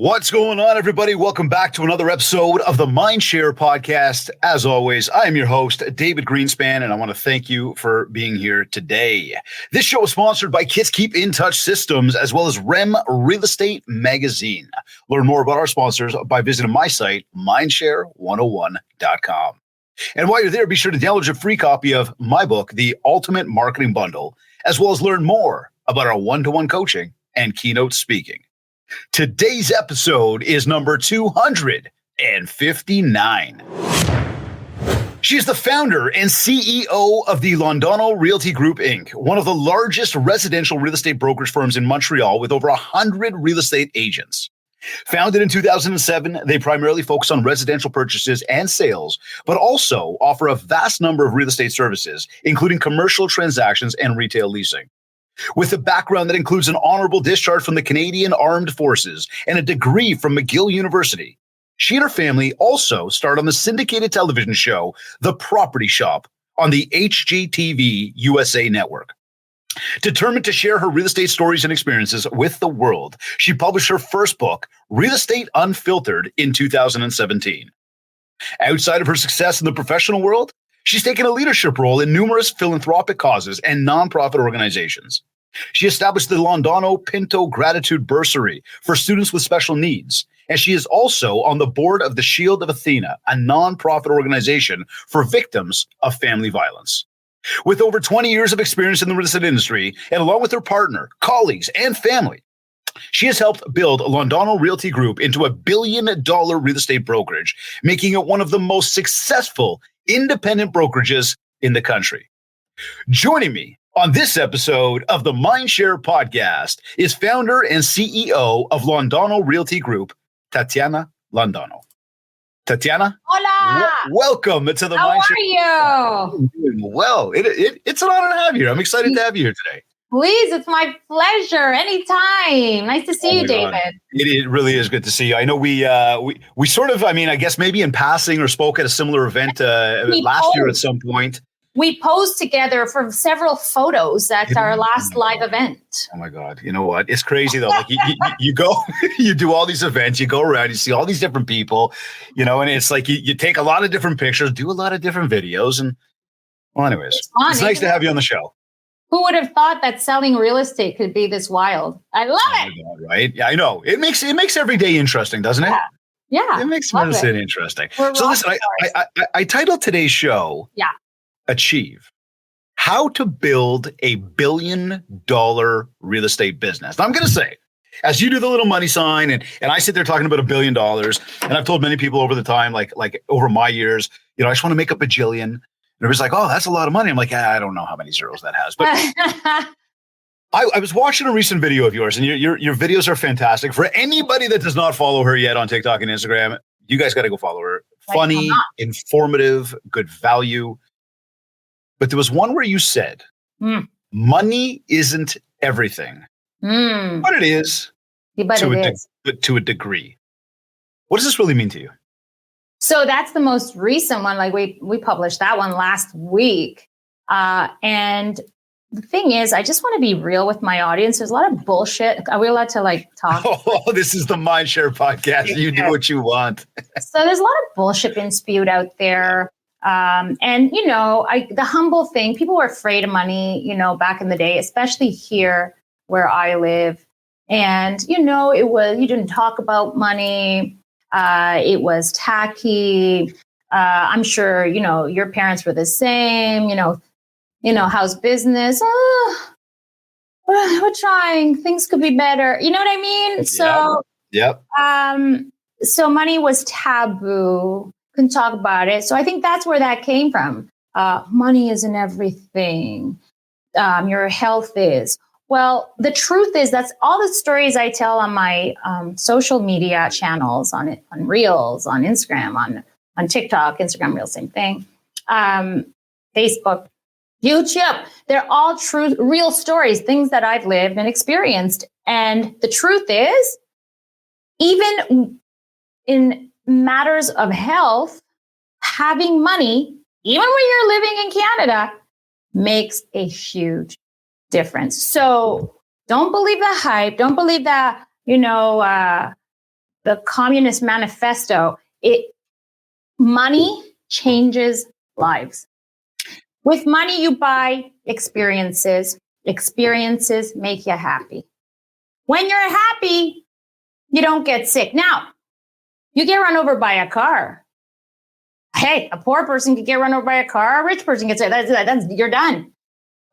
What's going on, everybody? Welcome back to another episode of the Mindshare podcast. As always, I am your host, David Greenspan, and I want to thank you for being here today. This show is sponsored by Kids Keep in Touch Systems, as well as REM Real Estate Magazine. Learn more about our sponsors by visiting my site, mindshare101.com. And while you're there, be sure to download your free copy of my book, The Ultimate Marketing Bundle, as well as learn more about our one-to-one coaching and keynote speaking. Today's episode is number 259. She is the founder and CEO of the Londono Realty Group, Inc., one of the largest residential real estate brokerage firms in Montreal with over 100 real estate agents. Founded in 2007, they primarily focus on residential purchases and sales, but also offer a vast number of real estate services, including commercial transactions and retail leasing. With a background that includes an honourable discharge from the Canadian Armed Forces and a degree from McGill University, she and her family also starred on the syndicated television show The Property Shop on the HGTV USA Network. Determined to share her real estate stories and experiences with the world, she published her first book, Real Estate Unfiltered, in 2017. Outside of her success in the professional world, she's taken a leadership role in numerous philanthropic causes and nonprofit organizations. She established the Londono Pinto Gratitude Bursary for students with special needs, and she is also on the board of the Shield of Athena, a nonprofit organization for victims of family violence. With over 20 years of experience in the real estate industry, and along with her partner, colleagues, and family, she has helped build Londono Realty Group into a $1 billion real estate brokerage, making it one of the most successful independent brokerages in the country. Joining me on this episode of the Mindshare podcast is founder and CEO of Londono Realty Group, Tatiana Londono. Tatiana, hola. Welcome to the How Mindshare. How are you? Well, it's an honor to have you here. I'm excited to have you here today. Please, it's my pleasure. Anytime. Nice to see you, David. It really is good to see you. I know we sort of, I guess maybe in passing or spoke at a similar event last year at some point. We posed together for several photos at our last live event. Oh my God. You know what? It's crazy though. Like you go, you do all these events, you go around, you see all these different people, and it's like you take a lot of different pictures, do a lot of different videos. And well, anyways, it's nice to have you on the show. Who would have thought that selling real estate could be this wild? I love it. God, right? Yeah, I know. It makes every day interesting, doesn't it? Yeah. It makes real estate interesting. So listen, I titled today's show, Achieve. How to Build a $1 billion real estate business. Now, I'm going to say, as you do the little money sign, and I sit there talking about $1 billion, and I've told many people over the time, like over my years, I just want to make up a jillion. And everybody's like, oh, that's a lot of money. I'm like, I don't know how many zeros that has. But I was watching a recent video of yours, and your videos are fantastic. For anybody that does not follow her yet on TikTok and Instagram, you guys got to go follow her. Funny, informative, good value. But there was one where you said, money isn't everything. But it is, to a degree. What does this really mean to you? So that's the most recent one. Like we published that one last week. And the thing is, I just want to be real with my audience. There's a lot of bullshit. Are we allowed to talk? Oh, this is the Mindshare podcast. You do what you want. So there's a lot of bullshit being spewed out there. And the humble thing, people were afraid of money, back in the day, especially here where I live. And, it was, you didn't talk about money. It was tacky. I'm sure, your parents were the same, how's business? Oh, we're trying. Things could be better. You know what I mean? So, so money was taboo. Couldn't talk about it. So I think that's where that came from. Money isn't everything. Your health is. Well, the truth is that's all the stories I tell on my social media channels, on Reels, on Instagram, on TikTok, Instagram Reels, same thing. Facebook, YouTube. They're all true, real stories, things that I've lived and experienced. And the truth is, even in matters of health, having money, even when you're living in Canada, makes a huge difference. So don't believe the hype. Don't believe that, the Communist Manifesto, money changes lives. With money, you buy experiences. Experiences make you happy. When you're happy, you don't get sick. Now, you get run over by a car. Hey, a poor person could get run over by a car. A rich person gets it. That's you're done.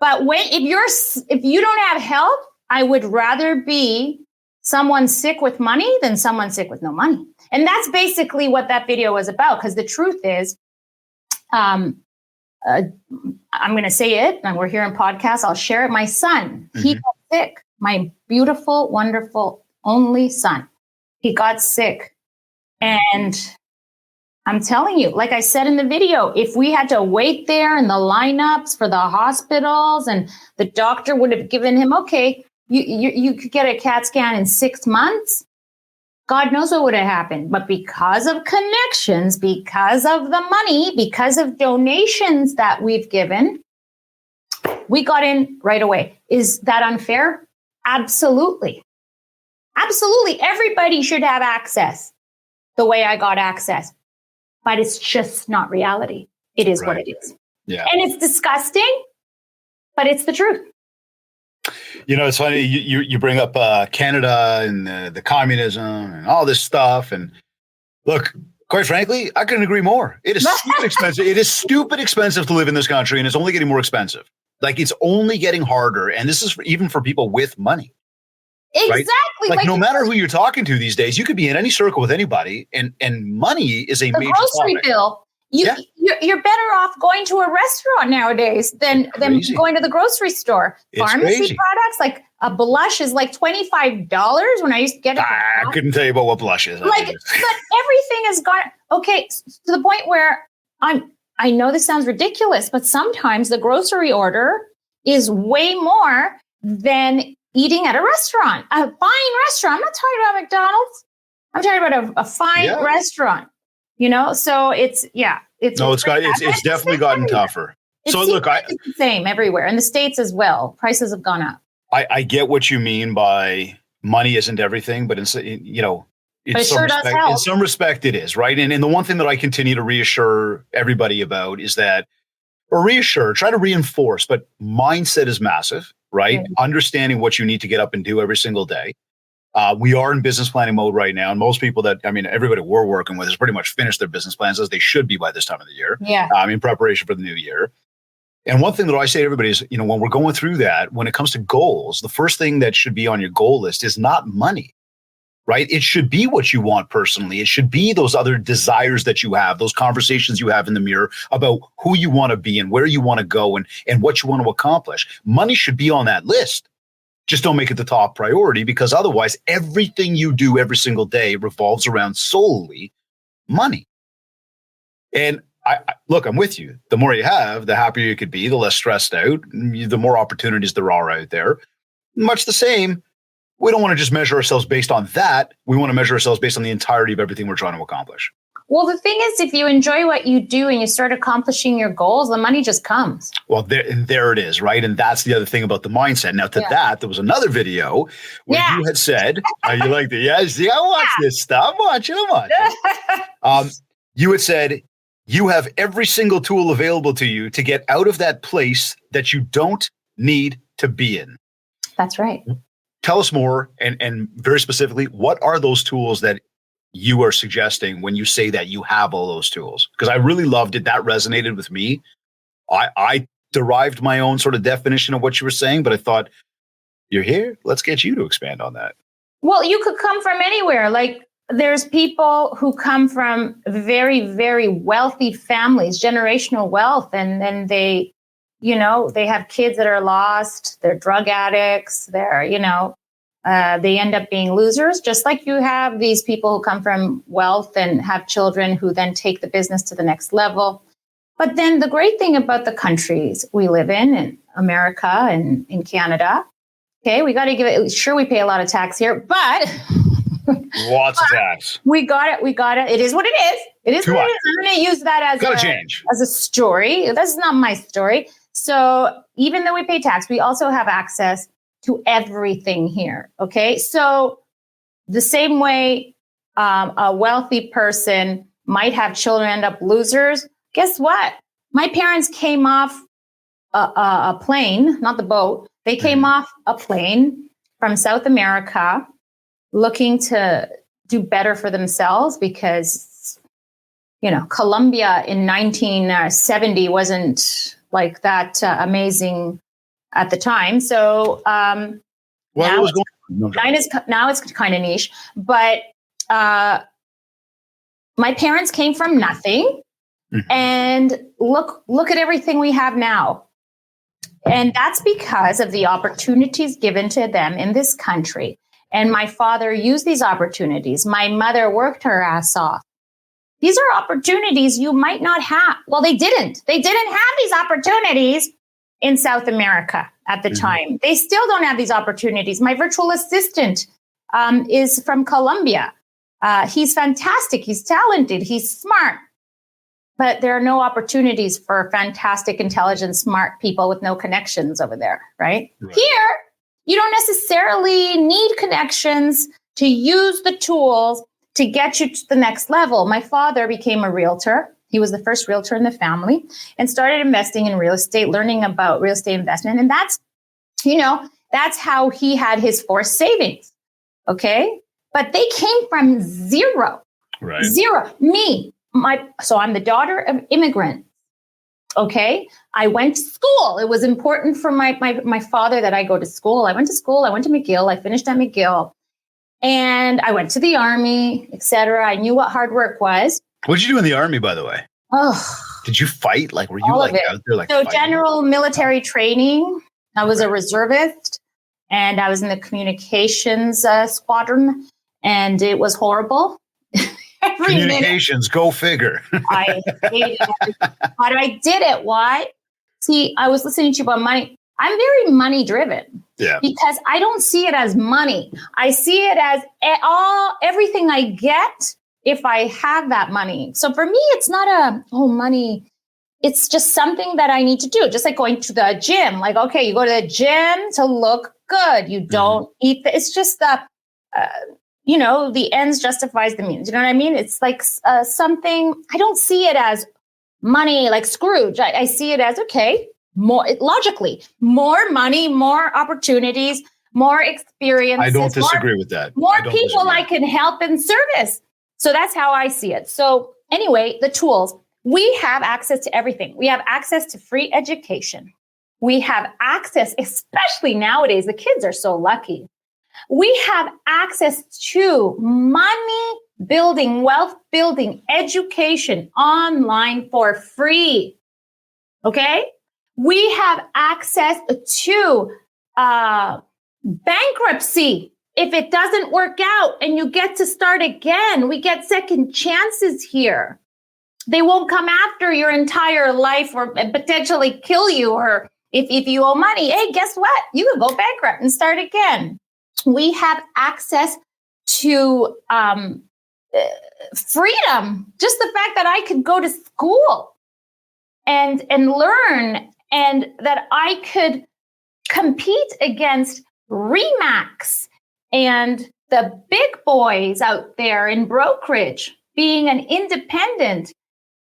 But if you don't have health, I would rather be someone sick with money than someone sick with no money. And that's basically what that video was about. Because the truth is, I'm going to say it, and we're here in podcast. I'll share it. My son, he got sick. My beautiful, wonderful, only son. He got sick. And I'm telling you, like I said in the video, if we had to wait there in the lineups for the hospitals and the doctor would have given him, okay, you could get a CAT scan in 6 months, God knows what would have happened. But because of connections, because of the money, because of donations that we've given, we got in right away. Is that unfair? Absolutely. Absolutely. Everybody should have access the way I got access. But it's just not reality. It is what it is. Yeah. And it's disgusting, but it's the truth. You know, it's funny. You bring up Canada and the communism and all this stuff. And look, quite frankly, I couldn't agree more. It is stupid expensive. It is stupid expensive to live in this country, and it's only getting more expensive. Like, it's only getting harder. And this is even for people with money. Exactly. Right? Like no matter who you're talking to these days, you could be in any circle with anybody, and money is a major grocery topic. Bill. You're better off going to a restaurant nowadays than going to the grocery store. Pharmacy products, like a blush is like $25 when I used to get it. I couldn't tell you about what blush is. But everything has gone, okay, to the point where I know this sounds ridiculous, but sometimes the grocery order is way more than eating at a restaurant, a fine restaurant. I'm not talking about McDonald's. I'm talking about a fine restaurant. You know, so it's definitely gotten tougher. So look, it's the same everywhere in the States as well. Prices have gone up. I get what you mean by money isn't everything, but in some respect it is, right? And the one thing that I continue to reassure everybody about is that, try to reinforce, but mindset is massive, right? Yeah. Understanding what you need to get up and do every single day. We are in business planning mode right now. And most people everybody we're working with has pretty much finished their business plans, as they should be by this time of the year. Yeah. In preparation for the new year. And one thing that I say to everybody is, when we're going through that, when it comes to goals, the first thing that should be on your goal list is not money, right? It should be what you want personally. It should be those other desires that you have, those conversations you have in the mirror about who you want to be and where you want to go and what you want to accomplish. Money should be on that list. Just don't make it the top priority, because otherwise everything you do every single day revolves around solely money. And look, I'm with you. The more you have, the happier you could be, the less stressed out, the more opportunities there are out there. Much the same, we don't want to just measure ourselves based on that. We want to measure ourselves based on the entirety of everything we're trying to accomplish. Well, the thing is, if you enjoy what you do and you start accomplishing your goals, the money just comes. Well, there it is, right? And that's the other thing about the mindset. Now, that, there was another video where you had said, you like the, I watch this stuff. I'm watching. You had said, you have every single tool available to you to get out of that place that you don't need to be in. That's right. Tell us more, and very specifically, what are those tools that you are suggesting when you say that you have all those tools? Because I really loved it. That resonated with me. I derived my own sort of definition of what you were saying, but I thought, you're here. Let's get you to expand on that. Well, you could come from anywhere. Like, there's people who come from very, very wealthy families, generational wealth, and then they have kids that are lost. They're drug addicts. They end up being losers, just like you have these people who come from wealth and have children who then take the business to the next level. But then the great thing about the countries we live in America and in Canada, okay, we got to give it, sure, we pay a lot of tax here, but lots of tax. We got it. It is what it is. It is what it is. I'm going to use that as a story. That's not my story. So even though we pay tax, we also have access to everything here. Okay. So the same way a wealthy person might have children end up losers. Guess what? My parents came off a plane, not the boat. They came off a plane from South America looking to do better for themselves because, Colombia in 1970 wasn't like that amazing at the time. So now it's kind of niche. But my parents came from nothing. And look at everything we have now. And that's because of the opportunities given to them in this country. And my father used these opportunities. My mother worked her ass off. These are opportunities you might not have. Well, they didn't. They didn't have these opportunities in South America at the time. They still don't have these opportunities. My virtual assistant is from Colombia. He's fantastic. He's talented. He's smart. But there are no opportunities for fantastic, intelligent, smart people with no connections over there, right? Here, you don't necessarily need connections to use the tools to get you to the next level. My father became a realtor. He was the first realtor in the family and started investing in real estate, learning about real estate investment. And that's how he had his forced savings. Okay. But they came from zero. Right. Zero. So I'm the daughter of immigrants. Okay. I went to school. It was important for my father that I go to school. I went to school. I went to McGill. I finished at McGill. And I went to the Army, etc. I knew what hard work was. What did you do in the Army, by the way? Oh, did you fight? Like, were you out there so fighting? General military training. I was a reservist, and I was in the communications squadron, and it was horrible. Communications, go figure. I hated it, but I did it. Why? See, I was listening to you about money. I'm very money driven. Yeah. Because I don't see it as money. I see it as everything I get if I have that money. So for me, it's not money. It's just something that I need to do. Just like going to the gym. Like, okay, you go to the gym to look good. You don't eat. It's just the ends justifies the means. You know what I mean? It's like something. I don't see it as money like Scrooge. I see it as, okay, logically, more money, more opportunities, more experiences. I don't disagree with that. More people I can help and service. So that's how I see it. So anyway, the tools, we have access to everything. We have access to free education. We have access, especially nowadays, the kids are so lucky. We have access to money building, wealth building, education online for free. Okay? We have access to bankruptcy. If it doesn't work out and you get to start again, we get second chances here. They won't come after your entire life or potentially kill you. Or if you owe money, hey, guess what? You can go bankrupt and start again. We have access to freedom. Just the fact that I could go to school and learn, and that I could compete against RE/MAX and the big boys out there in brokerage, being an independent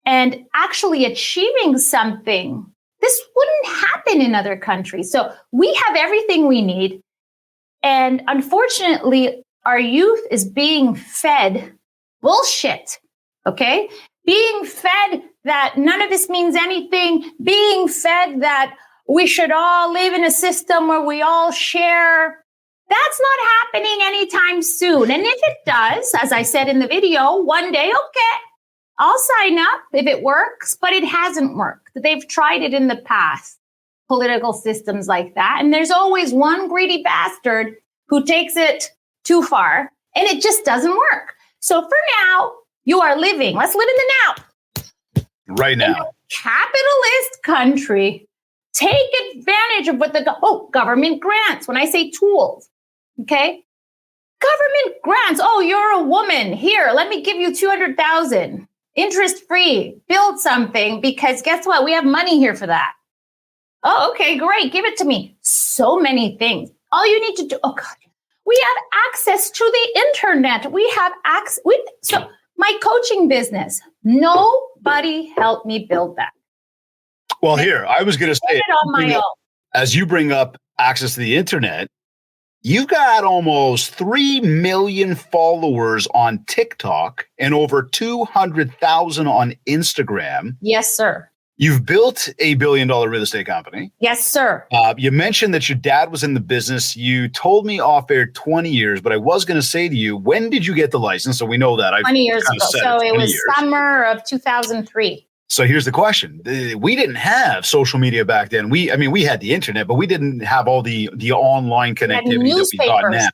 and actually achieving something. This wouldn't happen in other countries. So we have everything we need. And unfortunately, our youth is being fed bullshit, okay? Being fed that none of this means anything, being fed that we should all live in a system where we all share. That's not happening anytime soon. And if it does, as I said in the video, one day, okay, I'll sign up if it works, but it hasn't worked. They've tried it in the past, political systems like that. And there's always one greedy bastard who takes it too far, and it just doesn't work. So for now, you are living. Let's live in the now. Right now. In a capitalist country, take advantage of what government grants. When I say tools, okay? Government grants. Oh, you're a woman. Here, let me give you $200,000. Interest-free. Build something, because guess what? We have money here for that. Oh, okay, great. Give it to me. So many things. All you need to do, oh God, We have access to the internet. We have access. So my coaching business, nobody helped me build that. Well, here, I was going to say, it on my own. As you bring up access to the internet, you've got almost 3 million followers on TikTok and over 200,000 on Instagram. Yes, sir. You've built a $1 billion real estate company. Yes, sir. You mentioned that your dad was in the business. You told me off air 20 years, but I was going to say to you, when did you get the license? So we know that. 20 years ago. So it was summer of 2003. So here's the question. We didn't have social media back then. We had the internet, but we didn't have all the online connectivity that we got now.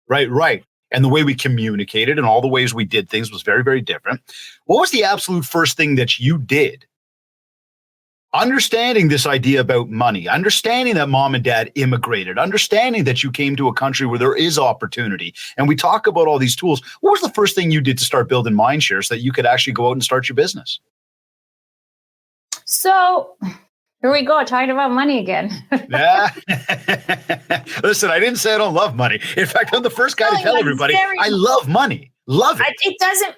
Right. And the way we communicated and all the ways we did things was very, very different. What was the absolute first thing that you did? Understanding this idea about money, understanding that mom and dad immigrated, understanding that you came to a country where there is opportunity. And we talk about all these tools. What was the first thing you did to start building mindshare so that you could actually go out and start your business? So here we go, talking about money again. Yeah. Listen, I didn't say I don't love money. In fact, I'm the first guy to tell everybody I love money. Love it. It doesn't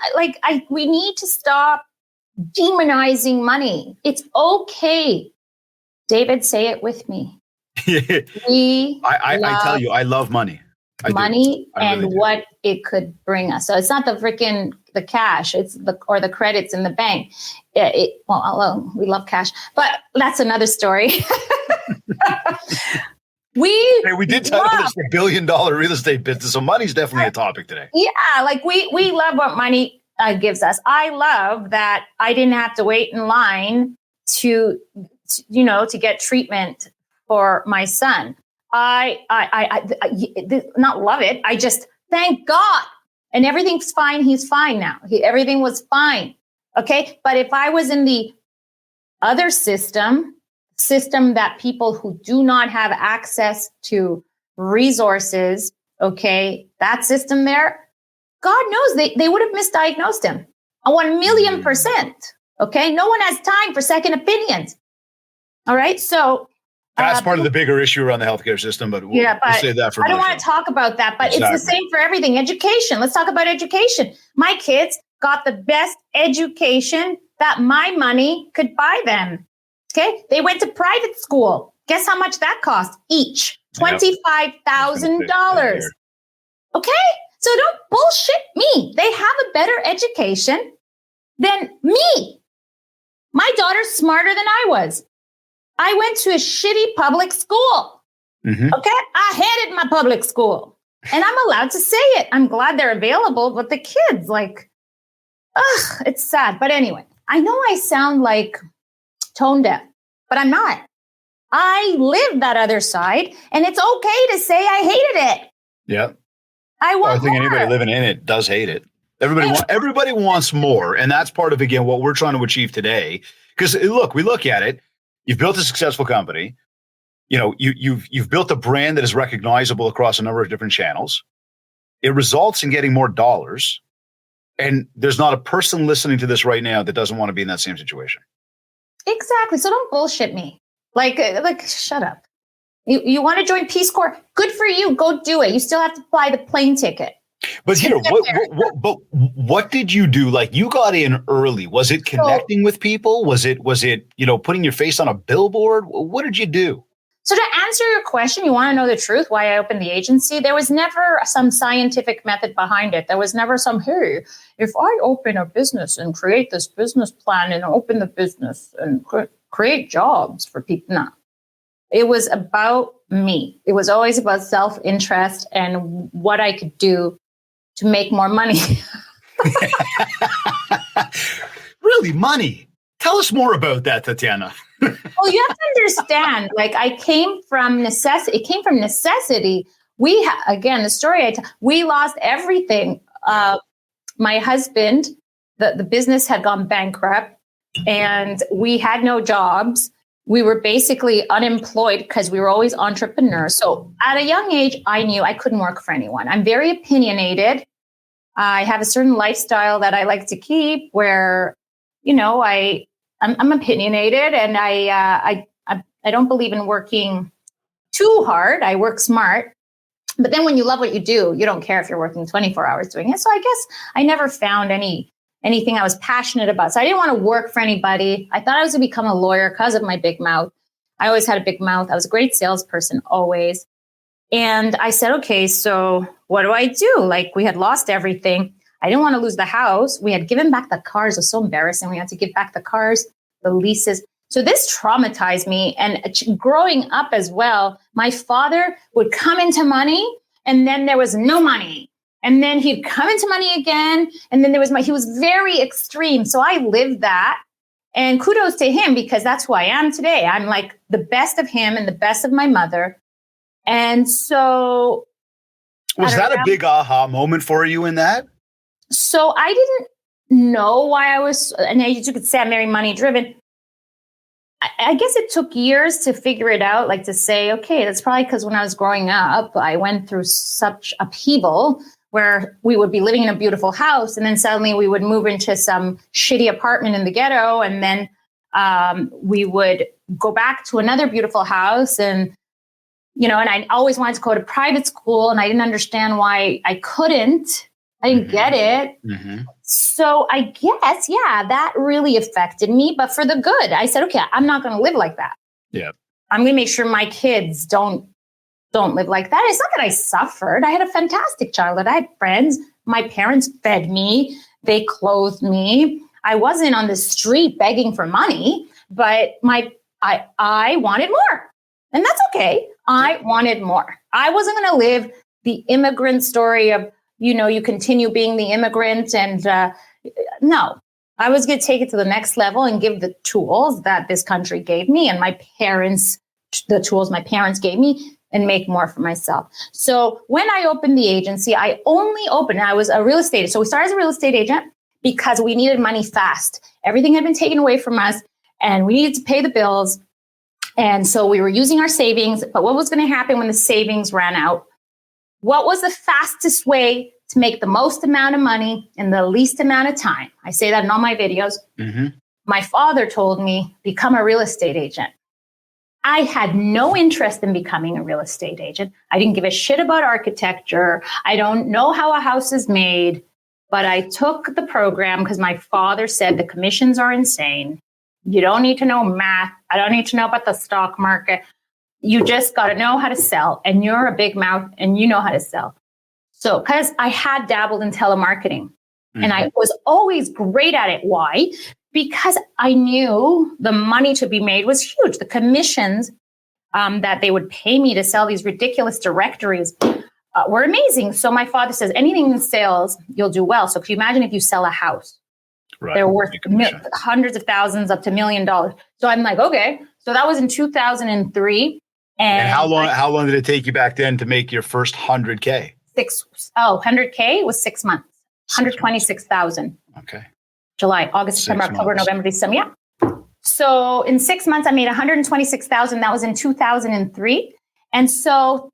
we need to stop demonizing money. It's okay. David, say it with me. I tell you, I love money. Money and really what it could bring us. So it's not the cash, it's the credits in the bank. We love cash, but that's another story. We did title this $1 billion real estate business, so money's definitely a topic today. Yeah, we love what money gives us. I love that I didn't have to wait in line to get treatment for my son. I not love it. I just thank God, and everything's fine. He's fine now. Everything was fine. Okay. But if I was in the other system that people who do not have access to resources, okay, that system there, God knows they would have misdiagnosed him. 1,000,000%. Okay. No one has time for second opinions. All right. So that's part of the bigger issue around the healthcare system, but we'll save that for I don't want to talk about that, but It's the same for everything. Education. Let's talk about education. My kids got the best education that my money could buy them. Okay. They went to private school. Guess how much that cost each? $25,000. Okay. So don't bullshit me. They have a better education than me. My daughter's smarter than I was. I went to a shitty public school. Mm-hmm. Okay. I hated my public school and I'm allowed to say it. I'm glad they're available, but the kids it's sad. But anyway, I know I sound like tone deaf, but I'm not. I lived that other side and it's okay to say I hated it. Yeah. I think anybody living in it does hate it. Everybody wants more. And that's part of, again, what we're trying to achieve today. Because look, we look at it. You've built a successful company. You've built a brand that is recognizable across a number of different channels. It results in getting more dollars. And there's not a person listening to this right now that doesn't want to be in that same situation. Exactly. So don't bullshit me. Like shut up. You want to join Peace Corps? Good for you. Go do it. You still have to buy the plane ticket. But here, what did you do? Like, you got in early. Was it connecting with people? Was it putting your face on a billboard? What did you do? So to answer your question, you want to know the truth, why I opened the agency? There was never some scientific method behind it. There was never some, hey, if I open a business and create this business plan and open the business and create jobs for people. No. It was about me. It was always about self-interest and what I could do to make more money. Really, money? Tell us more about that, Tatiana. Well, you have to understand, I came from necessity. It came from necessity. Again, the story we lost everything. My husband, the business had gone bankrupt and we had no jobs. We were basically unemployed because we were always entrepreneurs. So at a young age, I knew I couldn't work for anyone. I'm very opinionated. I have a certain lifestyle that I like to keep where, I'm opinionated and I don't believe in working too hard. I work smart. But then when you love what you do, you don't care if you're working 24 hours doing it. So I guess I never found anything I was passionate about. So I didn't want to work for anybody. I thought I was going to become a lawyer because of my big mouth. I always had a big mouth. I was a great salesperson, always. And I said, okay, so what do I do? Like, we had lost everything. I didn't want to lose the house. We had given back the cars. It was so embarrassing. We had to give back the cars, the leases. So this traumatized me. And growing up as well, my father would come into money and then there was no money. And then he'd come into money again. And then he was very extreme. So I lived that. And kudos to him, because that's who I am today. I'm like the best of him and the best of my mother. And so. Was that a big aha moment for you in that? So I didn't know why I was, and you could say I'm very money driven. I guess it took years to figure it out, like to say, okay, that's probably because when I was growing up, I went through such upheaval where we would be living in a beautiful house and then suddenly we would move into some shitty apartment in the ghetto. And then we would go back to another beautiful house. And, and I always wanted to go to private school and I didn't understand why I couldn't. I didn't get it. Mm-hmm. So I guess, that really affected me, but for the good. I said, okay, I'm not going to live like that. Yeah. I'm going to make sure my kids don't live like that. It's not that I suffered. I had a fantastic childhood. I had friends. My parents fed me. They clothed me. I wasn't on the street begging for money, but I wanted more. And that's okay. I wanted more. I wasn't going to live the immigrant story of, you continue being the immigrant. And no, I was going to take it to the next level and give the tools that this country gave me and the tools my parents gave me, and make more for myself. So when I opened the agency, I was a real estate. So we started as a real estate agent because we needed money fast. Everything had been taken away from us and we needed to pay the bills. And so we were using our savings. But what was going to happen when the savings ran out? What was the fastest way to make the most amount of money in the least amount of time? I say that in all my videos. Mm-hmm. My father told me, become a real estate agent. I had no interest in becoming a real estate agent. I didn't give a shit about architecture. I don't know how a house is made, but I took the program because my father said the commissions are insane. You don't need to know math. I don't need to know about the stock market. You just got to know how to sell, and you're a big mouth and you know how to sell. So, because I had dabbled in telemarketing and I was always great at it. Why? Because I knew the money to be made was huge. The commissions that they would pay me to sell these ridiculous directories were amazing. So my father says, anything in sales, you'll do well. So can you imagine if you sell a house? Right. They're worth hundreds of thousands up to $1 million. So I'm like, okay. So that was in 2003. And how long did it take you back then to make your first 100K? 100K was 6 months, 126,000. Okay. July, August, September, October, November, December. Yeah. So in 6 months, I made 126,000. That was in 2003. And so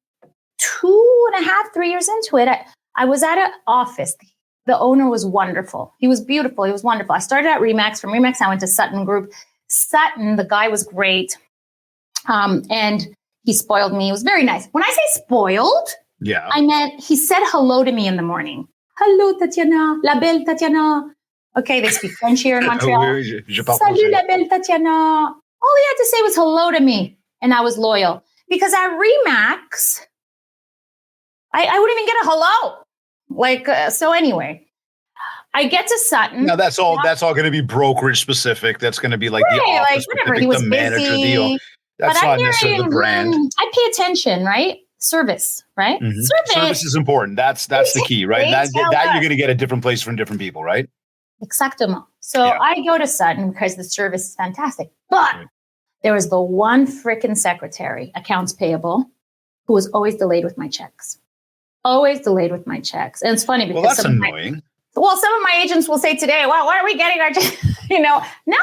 3 years into it, I was at an office. The owner was wonderful. He was beautiful. He was wonderful. I started at Remax. From Remax, I went to Sutton Group. Sutton, the guy was great. And he spoiled me. He was very nice. When I say spoiled, I meant he said hello to me in the morning. Hello, Tatiana. La belle Tatiana. Okay, they speak French here in Montreal. Salut, la belle Tatiana. All he had to say was hello to me, and I was loyal. Because at Remax, I wouldn't even get a hello. So anyway, I get to Sutton. Now that's all going to be brokerage specific. That's going to be like the office specific, he was the manager busy, deal. That's not necessarily the brand. I pay attention, right? Service, right? Mm-hmm. Service is important. That's the key, right? That you're going to get at different places from different people, right? Exactamo. So I go to Sutton because the service is fantastic. But there was the one frickin' secretary, accounts payable, who was always delayed with my checks. Always delayed with my checks. And it's funny because that's annoying. Some of my agents will say today, well, why are we getting our checks? Now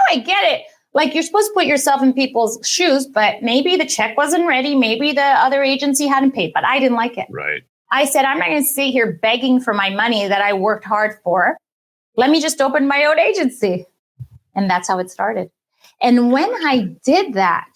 I get it. Like, you're supposed to put yourself in people's shoes, but maybe the check wasn't ready. Maybe the other agency hadn't paid, but I didn't like it. Right. I said, I'm not going to sit here begging for my money that I worked hard for. Let me just open my own agency. And that's how it started. And when I did that,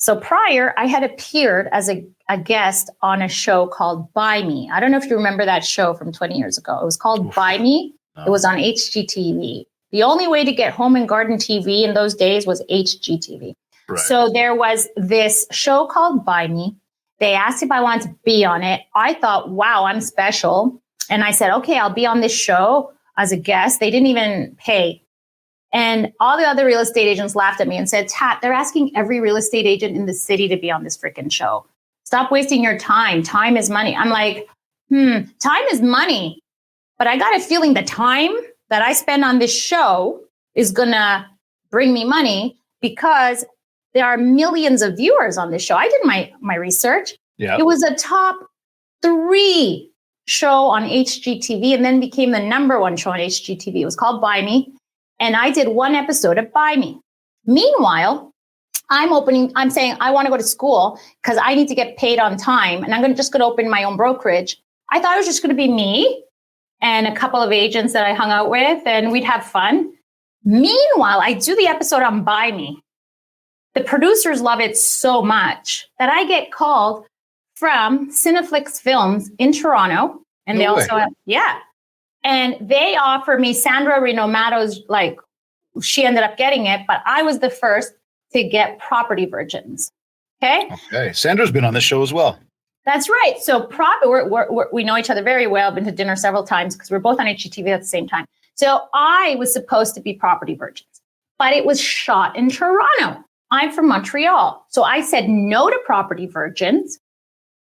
So prior, I had appeared as a guest on a show called Buy Me. I don't know if you remember that show from 20 years ago. It was called Buy Me. No. It was on HGTV. The only way to get home and garden TV in those days was HGTV. Right. So there was this show called Buy Me. They asked if I wanted to be on it. I thought, wow, I'm special. And I said, okay, I'll be on this show as a guest. They didn't even pay. And all the other real estate agents laughed at me and said, Tat, they're asking every real estate agent in the city to be on this freaking show. Stop wasting your time. Time is money. I'm like, time is money. But I got a feeling the time that I spend on this show is going to bring me money because there are millions of viewers on this show. I did my research. Yeah. It was a top 3 show on HGTV and then became the number 1 show on HGTV. It was called Buy Me. And I did 1 episode of Buy Me. Meanwhile, I'm saying I want to go to school because I need to get paid on time. And I'm just going to open my own brokerage. I thought it was just going to be me and a couple of agents that I hung out with and we'd have fun. Meanwhile, I do the episode on Buy Me. The producers love it so much that I get called from Cineflix Films in Toronto. And they also have, and they offer me Sandra Rinomato's, like, she ended up getting it, but I was the first to get Property Virgins. Okay. Sandra's been on this show as well. That's right. So we know each other very well. Been to dinner several times because we're both on HGTV at the same time. So I was supposed to be Property Virgins, but it was shot in Toronto. I'm from Montreal. So I said no to Property Virgins.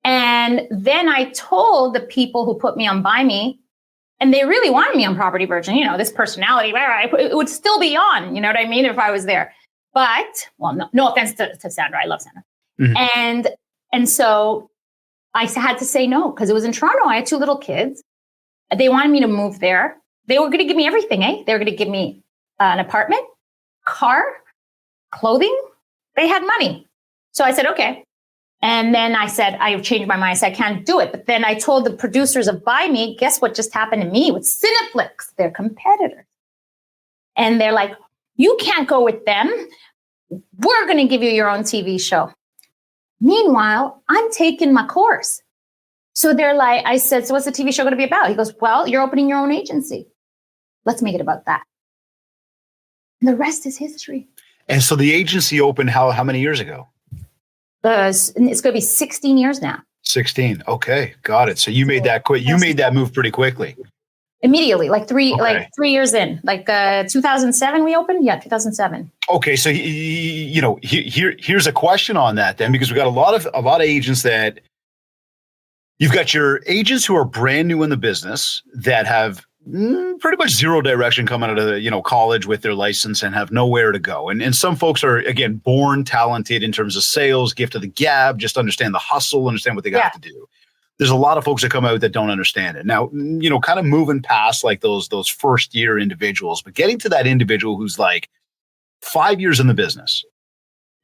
And then I told the people who put me on Buy Me, and they really wanted me on Property Virgin, this personality, it would still be on, you know what I mean, if I was there. But, well, no offense to Sandra. I love Sandra. Mm-hmm. And so I had to say no because it was in Toronto. I had 2 little kids. They wanted me to move there. They were going to give me everything, They were going to give me an apartment, car, clothing. They had money. So I said, okay. And then I said, I changed my mind. I said, I can't do it. But then I told the producers of Buy Me, guess what just happened to me with Cineflix, their competitors. And they're like, you can't go with them. We're going to give you your own TV show. Meanwhile, I'm taking my course. So they're like, I said, so what's the TV show going to be about? He goes, well, you're opening your own agency. Let's make it about that. And the rest is history. And so the agency opened how many years ago? It's going to be 16 years now. 16. Okay. Got it. So you made that quick. You made that move pretty quickly. Immediately, like 3 years in, 2007 we opened. Yeah, 2007. Okay, so here's a question on that then, because we got a lot of agents that you've got your agents who are brand new in the business that have pretty much zero direction coming out of college with their license and have nowhere to go. And some folks are, again, born talented in terms of sales, gift of the gab, just understand the hustle, understand what they got to do. There's a lot of folks that come out that don't understand it. Now, kind of moving past like those first year individuals, but getting to that individual who's like 5 years in the business,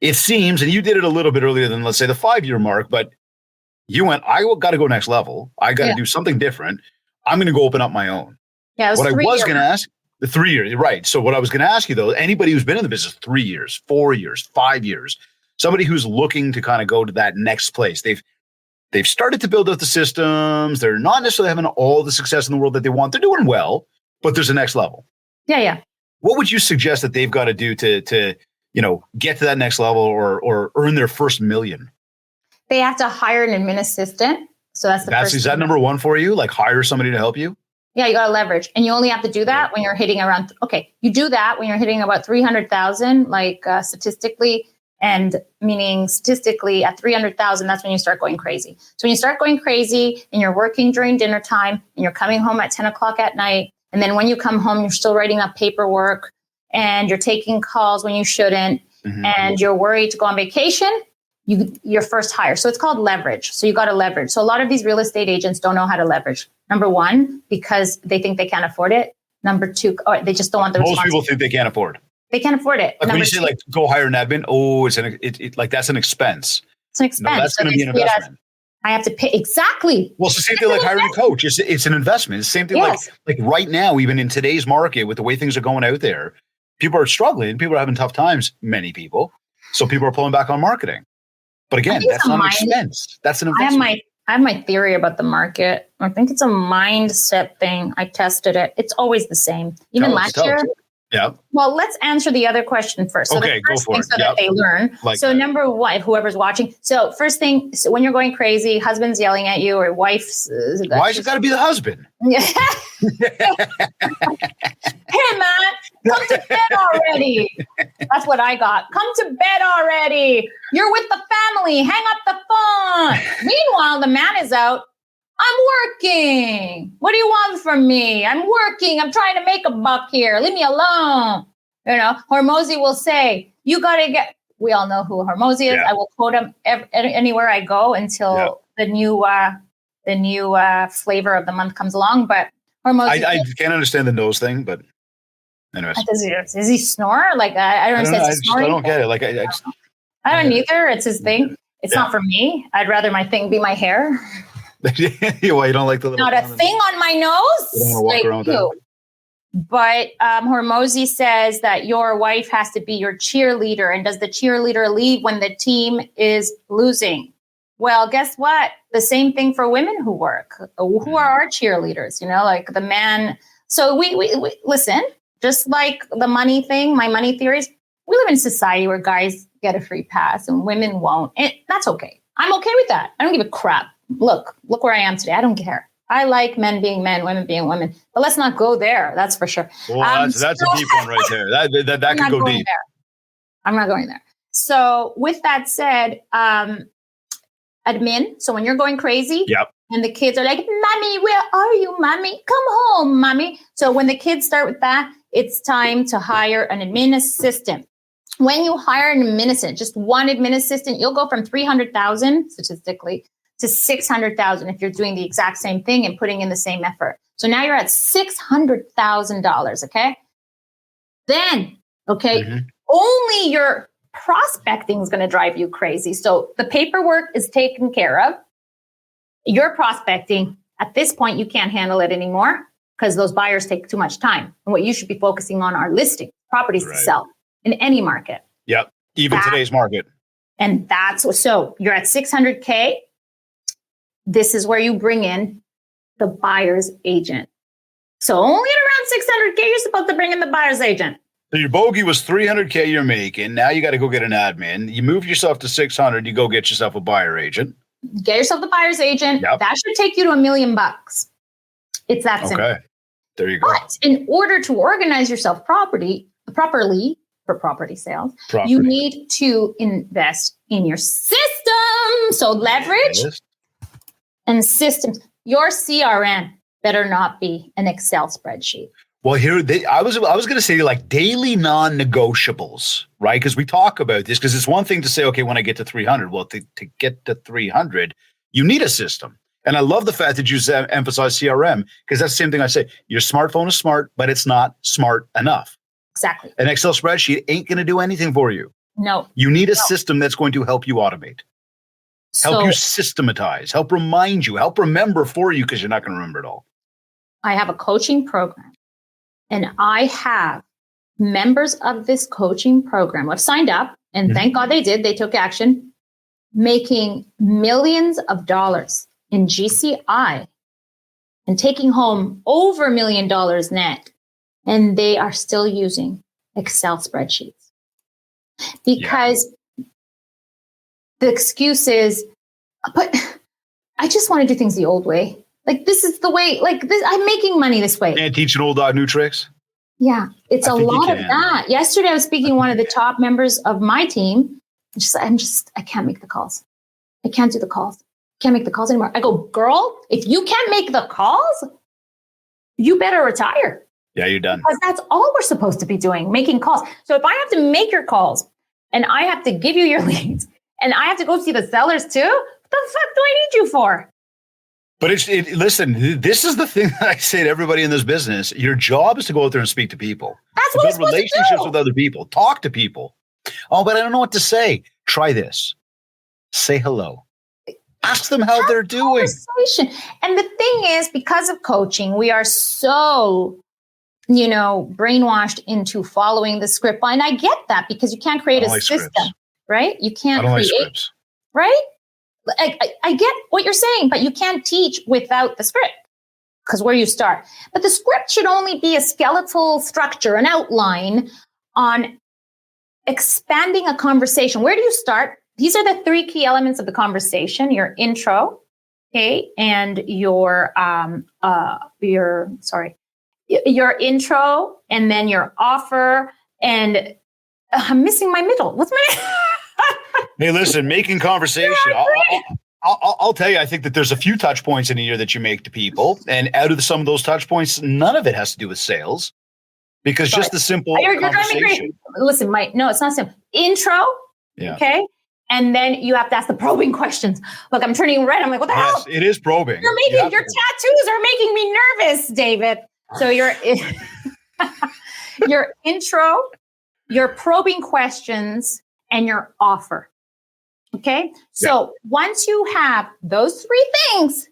it seems, and you did it a little bit earlier than, let's say, the 5-year mark, but you went, I got to go next level. I got to do something different. I'm going to go open up my own. Yeah, what I was going to ask, the 3 years, right? So what I was going to ask you though, anybody who's been in the business 3 years, 4 years, 5 years, somebody who's looking to kind of go to that next place, they've started to build out the systems. They're not necessarily having all the success in the world that they want. They're doing well, but there's a next level. Yeah. What would you suggest that they've got to do to get to that next level or earn their first million? They have to hire an admin assistant. So that's the first. Is that number one for you? Like hire somebody to help you? Yeah, you got to leverage. And you only have to do that when you're hitting around, you do that when you're hitting about 300,000, statistically. And meaning statistically at 300,000, that's when you start going crazy. So when you start going crazy and you're working during dinner time and you're coming home at 10 o'clock at night, and then when you come home, you're still writing up paperwork and you're taking calls when you shouldn't, and you're worried to go on vacation, your first hire. So it's called leverage. So you got to leverage. So a lot of these real estate agents don't know how to leverage. Number one, because they think they can't afford it. Number two, or they just don't want the responsibility. Most people think they can't afford. They can't afford it. Like when you say go hire an admin, that's an expense. It's an expense. No, that's going to be an investment. I have to pay. Exactly. Well, it's the same thing like hiring a coach. It's an investment. It's the same thing like right now, even in today's market with the way things are going out there, people are struggling. People are having tough times, many people. So people are pulling back on marketing. But again, that's not an expense. That's an investment. I have my theory about the market. I think it's a mindset thing. I tested it. It's always the same. Even last year. Yeah. Well, let's answer the other question first. So okay, the first go for thing it. So that they learn. Number one, whoever's watching. So first thing, so when you're going crazy, husband's yelling at you or wife's. Why has it got to be the husband? Hey, man, come to bed already. That's what I got. Come to bed already. You're with the family. Hang up the phone. Meanwhile, the man is out. I'm working. What do you want from me? I'm working. I'm trying to make a buck here. Leave me alone. Hormozy will say, you got to get, we all know who Hormozy is. Yeah. I will quote him anywhere I go until the new flavor of the month comes along. But Hormozy. I can't understand the nose thing, but anyways. Does he snore? Like, I don't understand. I don't get it. Like, I don't either. It's his thing. It's not for me. I'd rather my thing be my hair. Well, you don't like the little not a thing on my nose. You don't want to walk around with that. But Hormozy says that your wife has to be your cheerleader. And does the cheerleader leave when the team is losing? Well, guess what? The same thing for women who work. Who are our cheerleaders? Like the man. So we listen, just like the money thing, my money theories, we live in a society where guys get a free pass and women won't. And that's okay. I'm okay with that. I don't give a crap. Look where I am today. I don't care. I like men being men, women being women. But let's not go there. That's for sure. Well, that's a deep one right there. That could go deep. I'm not going there. So with that said, admin. So when you're going crazy, and the kids are like, "Mommy, where are you, Mommy? Come home, Mommy." So when the kids start with that, it's time to hire an admin assistant. When you hire an admin assistant, just one admin assistant, you'll go from $300,000 statistically to $600,000 if you're doing the exact same thing and putting in the same effort. So now you're at $600,000. Okay. Then, only your prospecting is going to drive you crazy. So the paperwork is taken care of. Your prospecting, at this point, you can't handle it anymore because those buyers take too much time. And what you should be focusing on are listing properties to sell in any market. Yep. Even today's market. And so you're at 600K. This is where you bring in the buyer's agent. So only at around 600K, you're supposed to bring in the buyer's agent. So your bogey was 300K you're making. Now you got to go get an admin. You move yourself to 600. You go get yourself a buyer agent. Get yourself the buyer's agent. Yep. That should take you to $1 million. It's that simple. Okay. There you go. But in order to organize yourself properly for property sales, you need to invest in your system. So leverage and systems. Your CRM better not be an Excel spreadsheet. Well, I was going to say like daily non-negotiables, right? Because we talk about this because it's one thing to say, okay, when I get to 300, well, to get to 300, you need a system. And I love the fact that you emphasize CRM because that's the same thing I say. Your smartphone is smart, but it's not smart enough. Exactly. An Excel spreadsheet ain't going to do anything for you. No. You need a system that's going to help you automate, help you systematize, help remind you, help remember for you because you're not going to remember it all. I have a coaching program. And I have members of this coaching program who have signed up, and thank God they did. They took action, making millions of dollars in GCI and taking home over $1 million net. And they are still using Excel spreadsheets because the excuse is, but I just want to do things the old way. Like, this is the way, like this, I'm making money this way. Can't teach an old dog new tricks. Yeah, it's a lot of that. Yesterday, I was speaking to one of the top members of my team. I can't make the calls. I can't do the calls. Can't make the calls anymore. I go, girl, if you can't make the calls, you better retire. Yeah, you're done. Because that's all we're supposed to be doing, making calls. So if I have to make your calls and I have to give you your leads and I have to go see the sellers too, what the fuck do I need you for? But listen, this is the thing that I say to everybody in this business. Your job is to go out there and speak to people. That's what build relationships with other people. Talk to people. Oh, but I don't know what to say. Try this. Say hello. Ask them how they're doing. And the thing is, because of coaching, we are so, brainwashed into following the script. And I get that because you can't create a system, right? You can't create. right? I get what you're saying, but you can't teach without the script because where you start. But the script should only be a skeletal structure, an outline on expanding a conversation. Where do you start? These are the three key elements of the conversation: your intro, okay, and your intro, and then your offer, and I'm missing my middle. What's my? Hey, listen, making conversation. I'll tell you, I think that there's a few touch points in a year that you make to people. And out of some of those touch points, none of it has to do with sales because just the simple you're driving me crazy. Listen, no, it's not simple. Intro. Yeah. Okay. And then you have to ask the probing questions. Look, I'm turning red. I'm like, what the hell? It is probing. Your tattoos are making me nervous, David. So your intro, your probing questions, and your offer. Okay. So once you have those three things,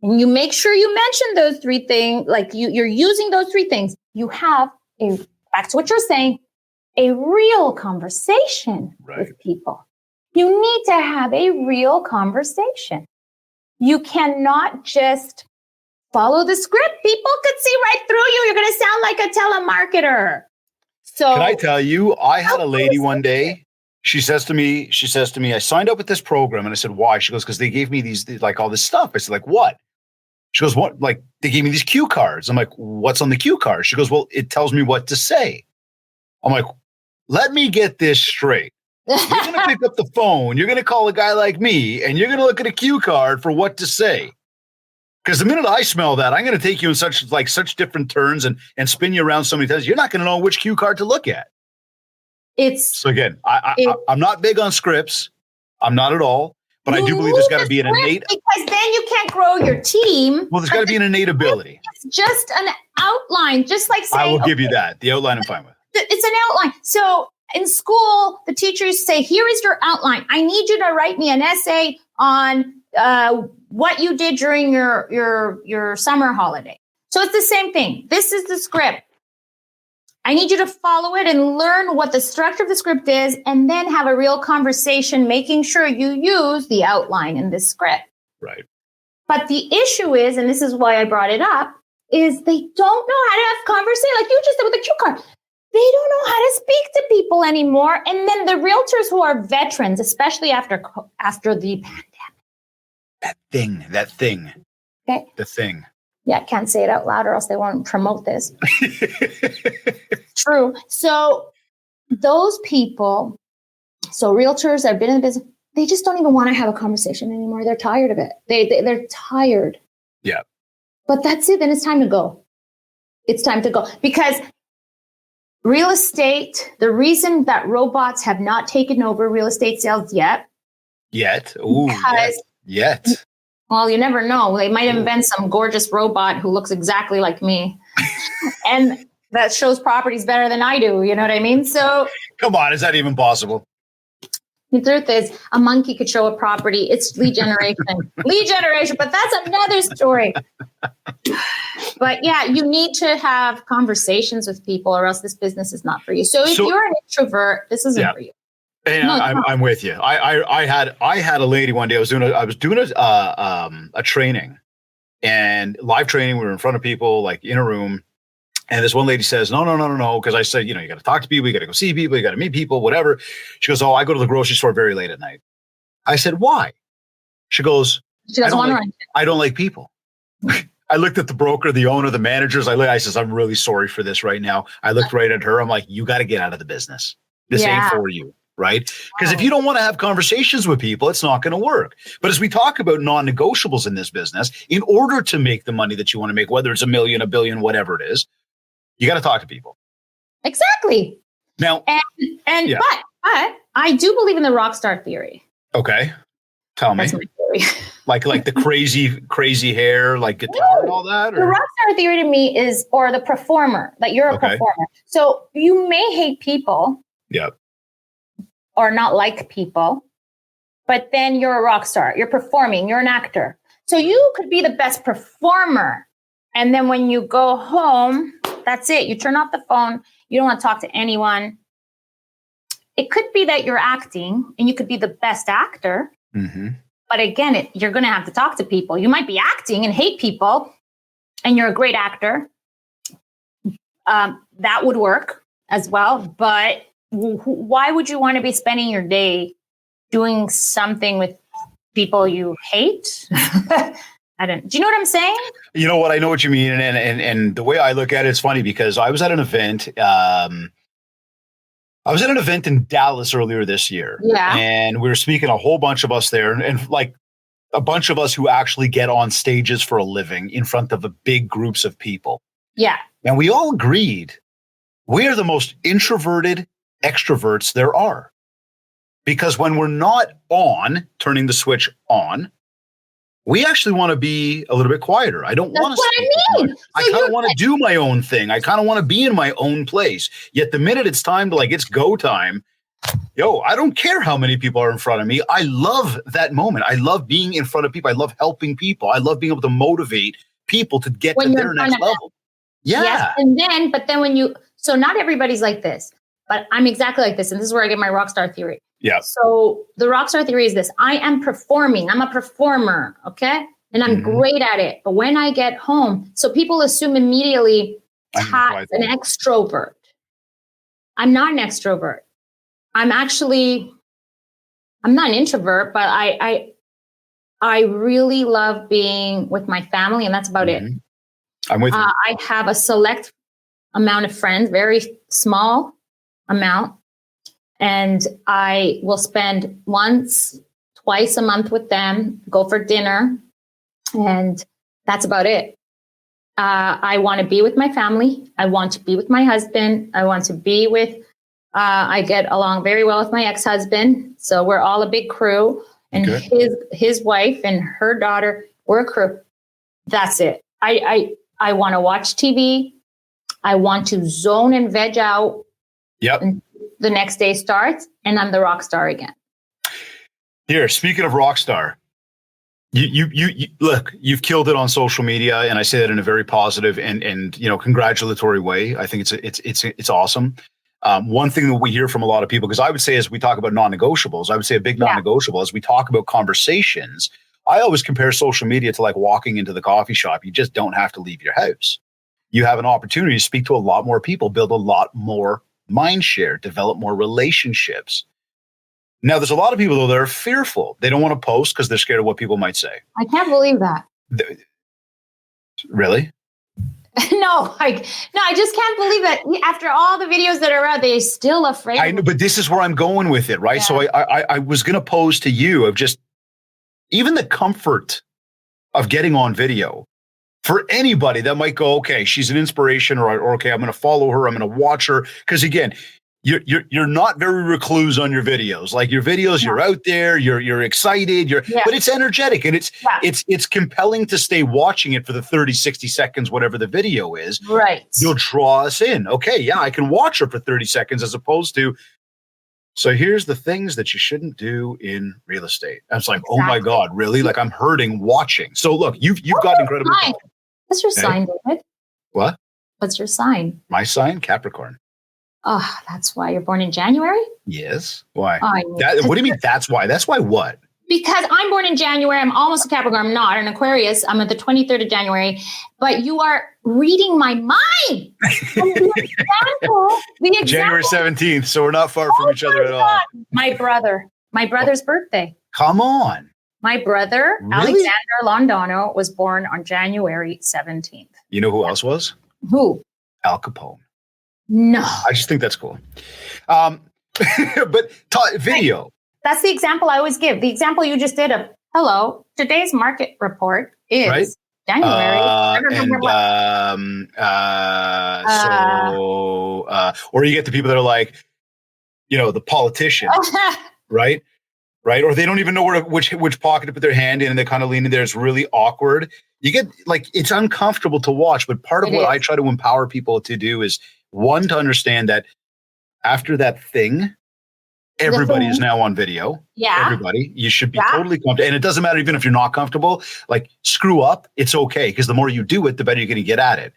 and you make sure you mention those three things, like you're using those three things, you have back to what you're saying, a real conversation with people. You need to have a real conversation. You cannot just follow the script. People could see right through you. You're going to sound like a telemarketer. So can I tell you, I had a lady one day. She says to me, I signed up with this program. And I said, why? She goes, because they gave me these, like all this stuff. I said, like, what? She goes, what? Like, they gave me these cue cards. I'm like, what's on the cue card? She goes, well, it tells me what to say. I'm like, let me get this straight. You're going to pick up the phone. You're going to call a guy like me, and you're going to look at a cue card for what to say. Because the minute I smell that, I'm going to take you in such different turns and spin you around so many times. You're not going to know which cue card to look at. So again, I'm not big on scripts. I'm not at all. But I do believe there's got to be an innate. Because then you can't grow your team. Well, there's got to be an innate ability. It's just an outline, just like saying. I will give you that. The outline I'm fine with. It's an outline. So in school, the teachers say, here is your outline. I need you to write me an essay on what you did during your summer holiday. So it's the same thing. This is the script. I need you to follow it and learn what the structure of the script is, and then have a real conversation, making sure you use the outline in this script. Right. But the issue is, and this is why I brought it up, is they don't know how to have conversation. Like you just did with the cue card. They don't know how to speak to people anymore. And then the realtors who are veterans, especially after the pandemic. That thing. Okay. The thing. Yeah, can't say it out loud or else they won't promote this. True. So those people, realtors that have been in the business, they just don't even want to have a conversation anymore. They're tired of it. They're tired. Yeah. But that's it. Then it's time to go. It's time to go. Because real estate, the reason that robots have not taken over real estate sales yet. Ooh, yet. Well, you never know. They might invent some gorgeous robot who looks exactly like me. And that shows properties better than I do. You know what I mean? So come on, is that even possible? The truth is, a monkey could show a property. It's lead generation. But that's another story. But yeah, you need to have conversations with people or else this business is not for you. So if you're an introvert, this isn't for you. And I'm with you. I had a lady one day. I was doing a training, and live training. We were in front of people, like in a room, and this one lady says, "No," because I said, you got to talk to people, you got to go see people, you got to meet people, whatever. She goes, "Oh, I go to the grocery store very late at night." I said, "Why?" She goes, "I don't like people." I looked at the broker, the owner, the managers. I says, "I'm really sorry for this right now." I looked right at her. I'm like, "You got to get out of the business. This ain't for you." Right? Because if you don't want to have conversations with people, it's not going to work. But as we talk about non-negotiables in this business, in order to make the money that you want to make, whether it's $1 million, $1 billion, whatever it is, you got to talk to people. Exactly. Now, but I do believe in the rock star theory. Okay. Tell me. That's my theory. like the crazy hair, like guitar and all that? Or? The rock star theory to me is, or the performer, that you're a performer. So you may hate people. Yep. Or not like people, but then you're a rock star. You're performing. You're an actor. So you could be the best performer. And then when you go home, that's it. You turn off the phone. You don't want to talk to anyone. it could be that you're acting and you could be the best actor. Mm-hmm. But again, you're going to have to talk to people. You might be acting and hate people and you're a great actor. That would work as well. But why would you want to be spending your day doing something with people you hate? Do you know what I'm saying? You know what? I know what you mean. And the way I look at it, it's funny because I was at an event. I was at an event in Dallas earlier this year. Yeah. And we were speaking, a whole bunch of us there, and like a bunch of us who actually get on stages for a living in front of big groups of people. Yeah. And we all agreed we are the most introverted extroverts there are. Because when we're not on, turning the switch on, we actually want to be a little bit quieter. I don't want to speak. I mean. I kind of want to do my own thing. I kind of want to be in my own place. Yet the minute it's time to, like, it's go time, I don't care how many people are in front of me. I love that moment. I love being in front of people. I love helping people. I love being able to motivate people to get to their next level. Yeah. Yes. But then so not everybody's like this, but I'm exactly like this. And this is where I get my rock star theory. Yeah. So the rock star theory is this: I am performing. I'm a performer. Okay. And I'm great at it. But when I get home, so people assume immediately Tat's an extrovert. I'm not an extrovert. I'm not an introvert, but I really love being with my family, and that's about it. I'm with you. I have a select amount of friends, very small amount. And I will spend twice a month with them, go for dinner. And that's about it. I want to be with my family. I want to be with my husband. I want to be with, I get along very well with my ex-husband. So we're all a big crew. And his wife and her daughter, we're a crew. That's it. I want to watch TV. I want to zone and veg out. Yep. And the next day starts and I'm the rock star again. Here, speaking of rock star, you look, you've killed it on social media, and I say that in a very positive and congratulatory way. I think it's awesome. One thing that we hear from a lot of people, because I would say as we talk about non-negotiables, I would say a big non-negotiable as we talk about conversations, I always compare social media to like walking into the coffee shop. You just don't have to leave your house. You have an opportunity to speak to a lot more people, build a lot more mindshare, develop more relationships. Now, there's a lot of people, though, that are fearful. They don't want to post because they're scared of what people might say. I can't believe that. Really? No, I just can't believe that after all the videos that are out, they're still afraid. I know, but this is where I'm going with it, right? Yeah. So I was going to pose to you of just even the comfort of getting on video for anybody that might go, okay, she's an inspiration, or okay, I'm going to follow her, I'm going to watch her, because again, you're not very recluse on your videos. Like your videos, you're out there, you're excited, but it's energetic and it's compelling to stay watching it for the 30, 60 seconds, whatever the video is. Right. You'll draw us in. Okay, yeah, I can watch her for 30 seconds as opposed to, so here's the things that you shouldn't do in real estate. I was like, oh my God, really? Like I'm hurting watching. So look, you've got incredible. What's your sign, David? What? What's your sign? My sign? Capricorn. Oh, that's why you're born in January? Yes. Why? What do you mean that's why? That's why what? Because I'm born in January. I'm almost a Capricorn. I'm not an Aquarius. I'm at the 23rd of January. But you are reading my mind. The example, January 17th. So we're not far from each other at all. My brother's birthday. Come on. My brother, really? Alexander Londono, was born on January 17th. You know who else was? Who? Al Capone. No. I just think that's cool. But video. That's the example I always give. The example you just did of, hello, today's market report is January. Or you get the people that are like, the politicians, right? Right. Or they don't even know which pocket to put their hand in, and they're kind of leaning there. It's really awkward. You get it's uncomfortable to watch. But part of what I try to empower people to do is, one, to understand that after that thing, everybody is now on video. Yeah. Everybody. You should be totally comfortable. And it doesn't matter even if you're not comfortable, like screw up. It's okay. Because the more you do it, the better you're going to get at it.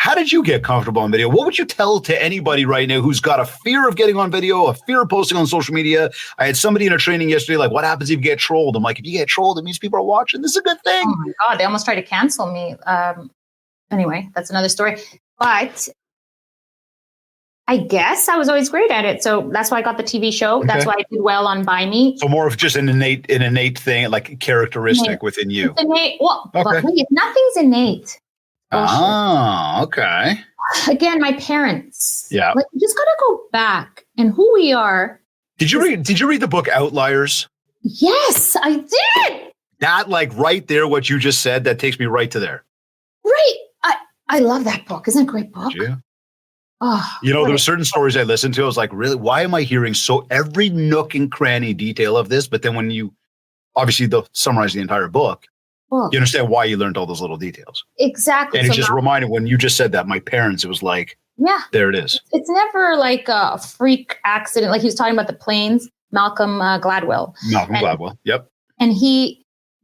How did you get comfortable on video? What would you tell to anybody right now who's got a fear of getting on video, a fear of posting on social media? I had somebody in a training yesterday, like, what happens if you get trolled? I'm like, if you get trolled, it means people are watching. This is a good thing. Oh my God, they almost tried to cancel me. Anyway, that's another story. But I guess I was always great at it. So that's why I got the TV show. Okay. That's why I did well on Buy Me. So more of just an innate thing, like characteristic within you. It's innate. Well, but wait, nothing's innate. Oh, okay. Again, my parents. Yeah. Like, you just got to go back and who we are. Did you read the book Outliers? Yes, I did. That, like, right there, what you just said, that takes me right to there. Right. I love that book. Isn't it a great book? Did you? Oh, there were certain stories I listened to. I was like, really, why am I hearing every nook and cranny detail of this? But then when you, obviously, they'll summarize the entire book. You understand why you learned all those little details. Exactly. And it just reminded, when you just said that, my parents, it was like, there it is. It's never like a freak accident. Like he was talking about the planes, Malcolm Gladwell. Gladwell, yep. And he's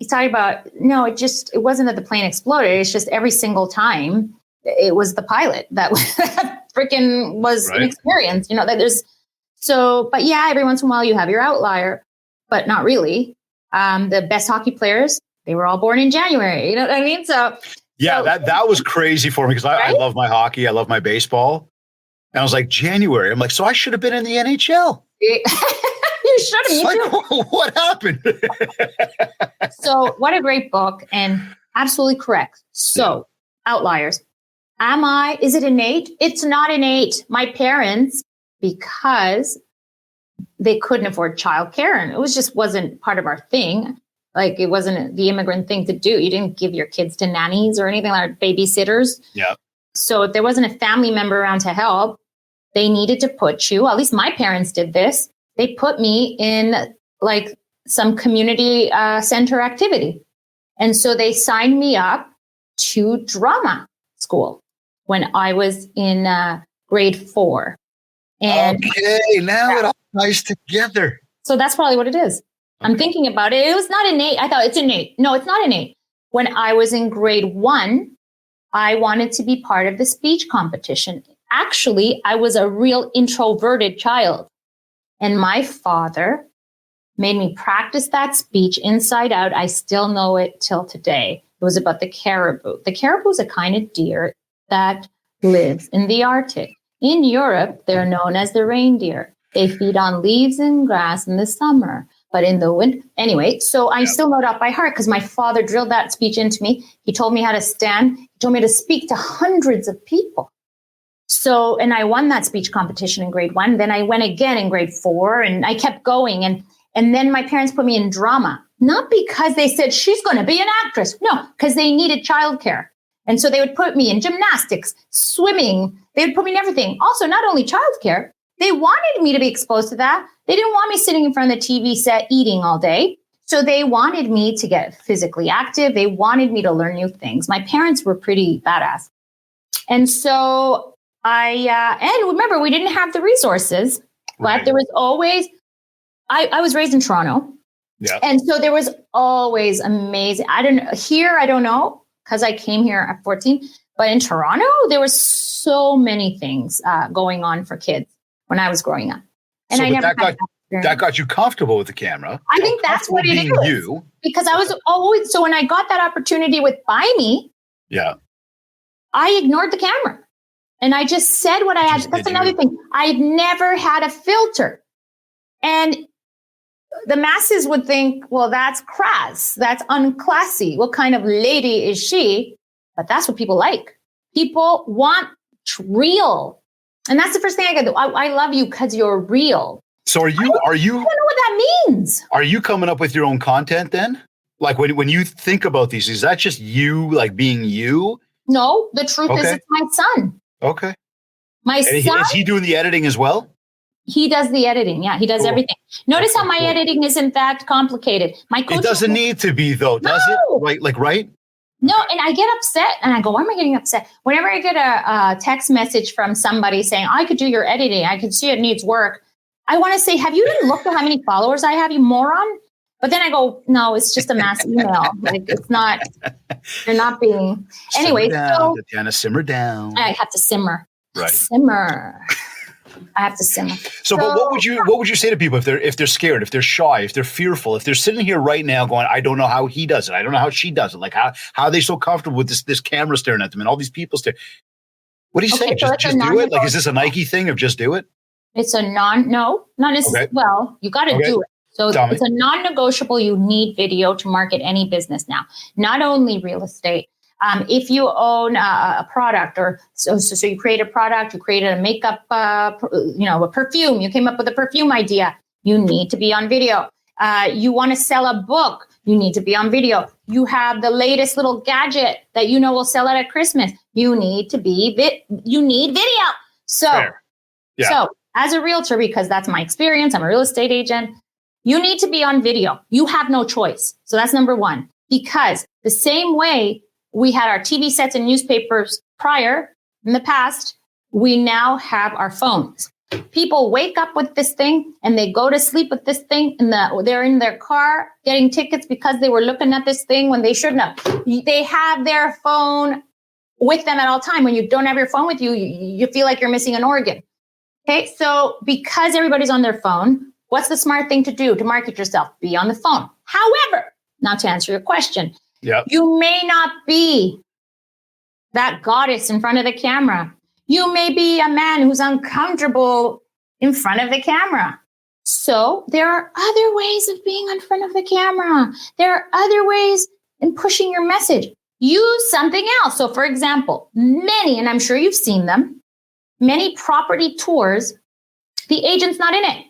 talking about, no, it wasn't that the plane exploded. It's just every single time it was the pilot that freaking was inexperienced. But yeah, every once in a while you have your outlier, but not really. The best hockey players, they were all born in January. You know what I mean? That was crazy for me because I love my hockey. I love my baseball. And I was like, January. I'm like, so I should have been in the NHL. You should have. Like, what happened? So what a great book and absolutely correct. So Outliers. Is it innate? It's not innate. My parents, because they couldn't afford childcare and it wasn't part of our thing. Like it wasn't the immigrant thing to do. You didn't give your kids to nannies or anything like babysitters. Yeah. So if there wasn't a family member around to help, they needed to put you, at least my parents did this. They put me in like some community center activity. And so they signed me up to drama school when I was in grade 4. And now it all ties together. So that's probably what it is. I'm thinking about it. It was not innate. I thought it's innate. No, it's not innate. When I was in grade 1, I wanted to be part of the speech competition. Actually, I was a real introverted child. And my father made me practice that speech inside out. I still know it till today. It was about the caribou. The caribou is a kind of deer that lives in the Arctic. In Europe, they're known as the reindeer. They feed on leaves and grass in the summer. But in the winter, anyway, so I still know it off by heart because my father drilled that speech into me. He told me how to stand. He told me to speak to hundreds of people. So, and I won that speech competition in grade 1. Then I went again in grade 4 and I kept going. And then my parents put me in drama, not because they said she's going to be an actress. No, because they needed childcare. And so they would put me in gymnastics, swimming. They would put me in everything. Also, not only childcare, they wanted me to be exposed to that. They didn't want me sitting in front of the TV set eating all day. So they wanted me to get physically active. They wanted me to learn new things. My parents were pretty badass. And so and remember, we didn't have the resources, but there was always, I was raised in Toronto. Yeah. And so there was always amazing. I don't know, because I came here at 14, but in Toronto, there was so many things going on for kids when I was growing up. And that got you comfortable with the camera. I think that's what it is. Because I was always, so when I got that opportunity with Buy Me, I ignored the camera. And I just said what I had. That's another thing. I've never had a filter. And the masses would think, well, that's crass. That's unclassy. What kind of lady is she? But that's what people like. People want real. And that's the first thing I get. I love you because you're real. So are you? I don't know what that means. Are you coming up with your own content then? Like when you think about these, is that just you, like being you? No, the truth is it's my son. Okay. My son. Is he doing the editing as well? He does the editing. Yeah, he does everything. Notice how my editing is in fact complicated. My coach. It doesn't need to be though, does it? Right? No, and I get upset and I go, why am I getting upset? Whenever I get a text message from somebody saying, I could do your editing, I could see it needs work. I want to say, have you even looked at how many followers I have, you moron? But then I go, no, it's just a mass email. Like it's not, you're not being, anyway. So Tatiana, simmer down. I have to simmer. Right. Simmer. I have to simmer. So, but what would you say to people if they're scared, if they're shy, if they're fearful, if they're sitting here right now going, I don't know how he does it. I don't know how she does it. Like how are they so comfortable with this camera staring at them and all these people staring? What do you say? So just do it? Like, is this a Nike thing of just do it? It's a not necessarily. Okay. Well, you got to do it. So it's a non-negotiable. You need video to market any business now, not only real estate. If you own a product or so you create a product, you created a makeup, a perfume, you came up with a perfume idea, you need to be on video. You want to sell a book, you need to be on video. You have the latest little gadget that you know will sell out at Christmas. You need to be you need video. So as a realtor, because that's my experience, I'm a real estate agent, you need to be on video. You have no choice. So that's number one, because the same way we had our TV sets and newspapers prior in the past, we now have our phones. People wake up with this thing and they go to sleep with this thing and they're in their car getting tickets because they were looking at this thing when they shouldn't have. They have their phone with them at all time. When you don't have your phone with you, you feel like you're missing an organ. Okay, so because everybody's on their phone, what's the smart thing to do to market yourself? Be on the phone. However, now to answer your question, you may not be that goddess in front of the camera. You may be a man who's uncomfortable in front of the camera. So there are other ways of being in front of the camera. There are other ways in pushing your message. Use something else. So for example, many, and I'm sure you've seen them, many property tours, the agent's not in it.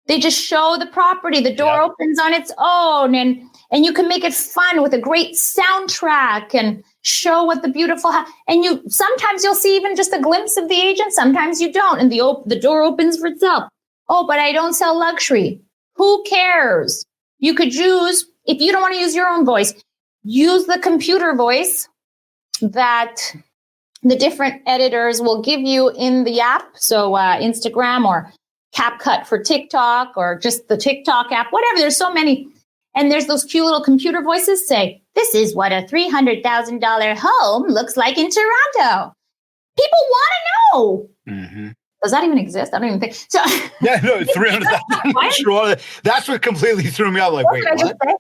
They just show the property. The door opens on its own, and you can make it fun with a great soundtrack and show what the beautiful and sometimes you'll see even just a glimpse of the agent. Sometimes you don't, and the door opens for itself. Oh, but I don't sell luxury. Who cares? You could use, if you don't want to use your own voice, use the computer voice that the different editors will give you in the app. So Instagram or CapCut for TikTok or just the TikTok app, whatever. There's so many. And there's those cute little computer voices say, this is what a $300,000 home looks like in Toronto. People want to know. Mm-hmm. Does that even exist? I don't even think so. Yeah, no, 300,000. That's what completely threw me out. Like, wait,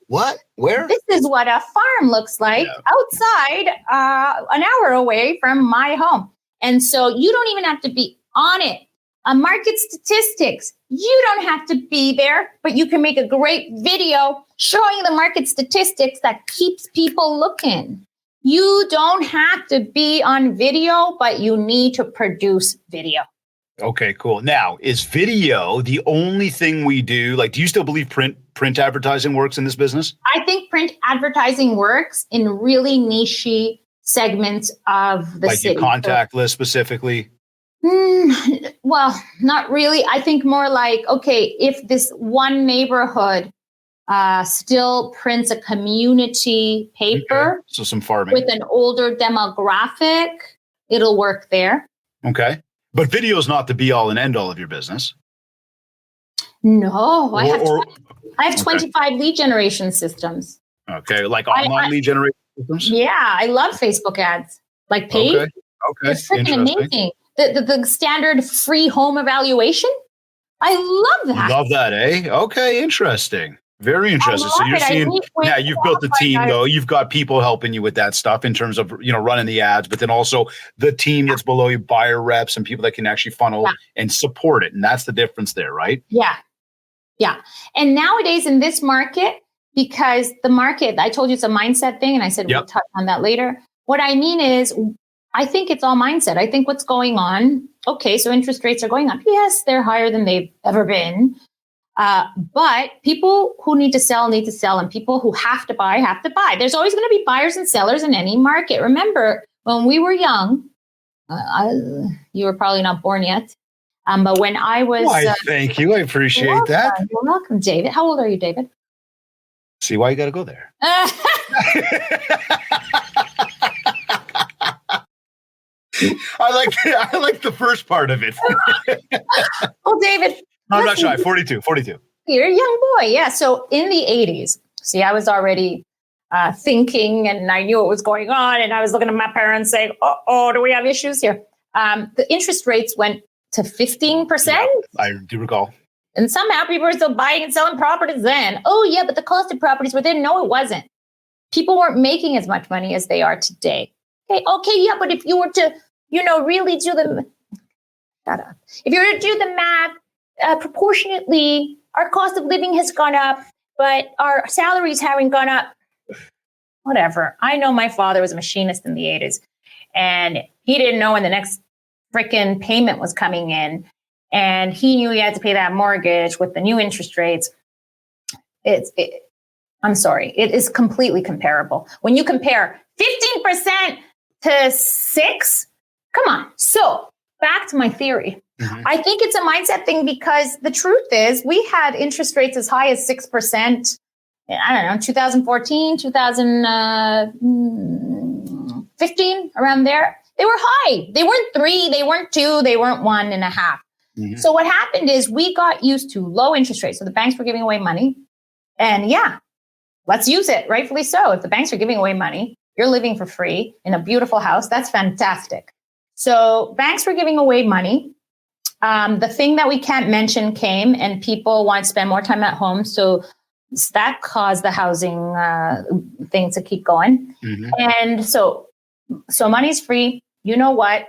what? Where? This is what a farm looks like outside, an hour away from my home. And so you don't even have to be on it. Market statistics, you don't have to be there, but you can make a great video showing the market statistics that keeps people looking. You don't have to be on video, but you need to produce video. Okay, cool. Now, is video the only thing we do? Like, do you still believe print advertising works in this business? I think print advertising works in really niche segments of the city. Like your contact list specifically? Well, not really. I think more like, okay, if this one neighborhood still prints a community paper, so some farming with an older demographic, it'll work there. Okay. But video is not the be all and end all of your business. No, I have 25 lead generation systems. Okay. Like online lead generation systems? Yeah. I love Facebook ads. Like paid. Okay. It's freaking amazing. The standard free home evaluation. I love that. Love that, eh? Okay, interesting. Very interesting. So you're seeing, you've built the team though. You've got people helping you with that stuff in terms of, running the ads, but then also the team that's below you, buyer reps and people that can actually funnel and support it. And that's the difference there, right? Yeah. Yeah. And nowadays in this market, because the market, I told you it's a mindset thing. And I said, we'll touch on that later. What I mean is, I think it's all mindset. I think what's going on, okay, so interest rates are going up. Yes, they're higher than they've ever been. But people who need to sell, and people who have to buy. There's always going to be buyers and sellers in any market. Remember, when we were young, you were probably not born yet. But when I was... Why, thank you. I appreciate that. You're welcome, David. How old are you, David? See why you got to go there. I like the first part of it. Oh, David. No, I'm not shy. 42. You're a young boy. Yeah. So in the 80s, see, I was already thinking and I knew what was going on. And I was looking at my parents saying, oh, do we have issues here? The interest rates went to 15%. Yeah, I do recall. And somehow people were still buying and selling properties then. Oh, yeah, but the cost of properties were then. No, it wasn't. People weren't making as much money as they are today. Okay, yeah, but if you were to, really do the, shut up. If you were to do the math, proportionately, our cost of living has gone up, but our salaries haven't gone up. Whatever. I know my father was a machinist in the 80s, and he didn't know when the next freaking payment was coming in. And he knew he had to pay that mortgage with the new interest rates. I'm sorry. It is completely comparable. When you compare 15% to 6%, come on. So back to my theory. Mm-hmm. I think it's a mindset thing because the truth is we had interest rates as high as 6%. I don't know, 2014, 2015, around there. They were high. They weren't 3, they weren't 2, they weren't 1.5. Mm-hmm. So what happened is we got used to low interest rates. So the banks were giving away money. And yeah, let's use it, rightfully so. If the banks are giving away money, you're living for free in a beautiful house. That's fantastic. So banks were giving away money. The thing that we can't mention came and people want to spend more time at home. So that caused the housing thing to keep going. Mm-hmm. And so money's free, you know what?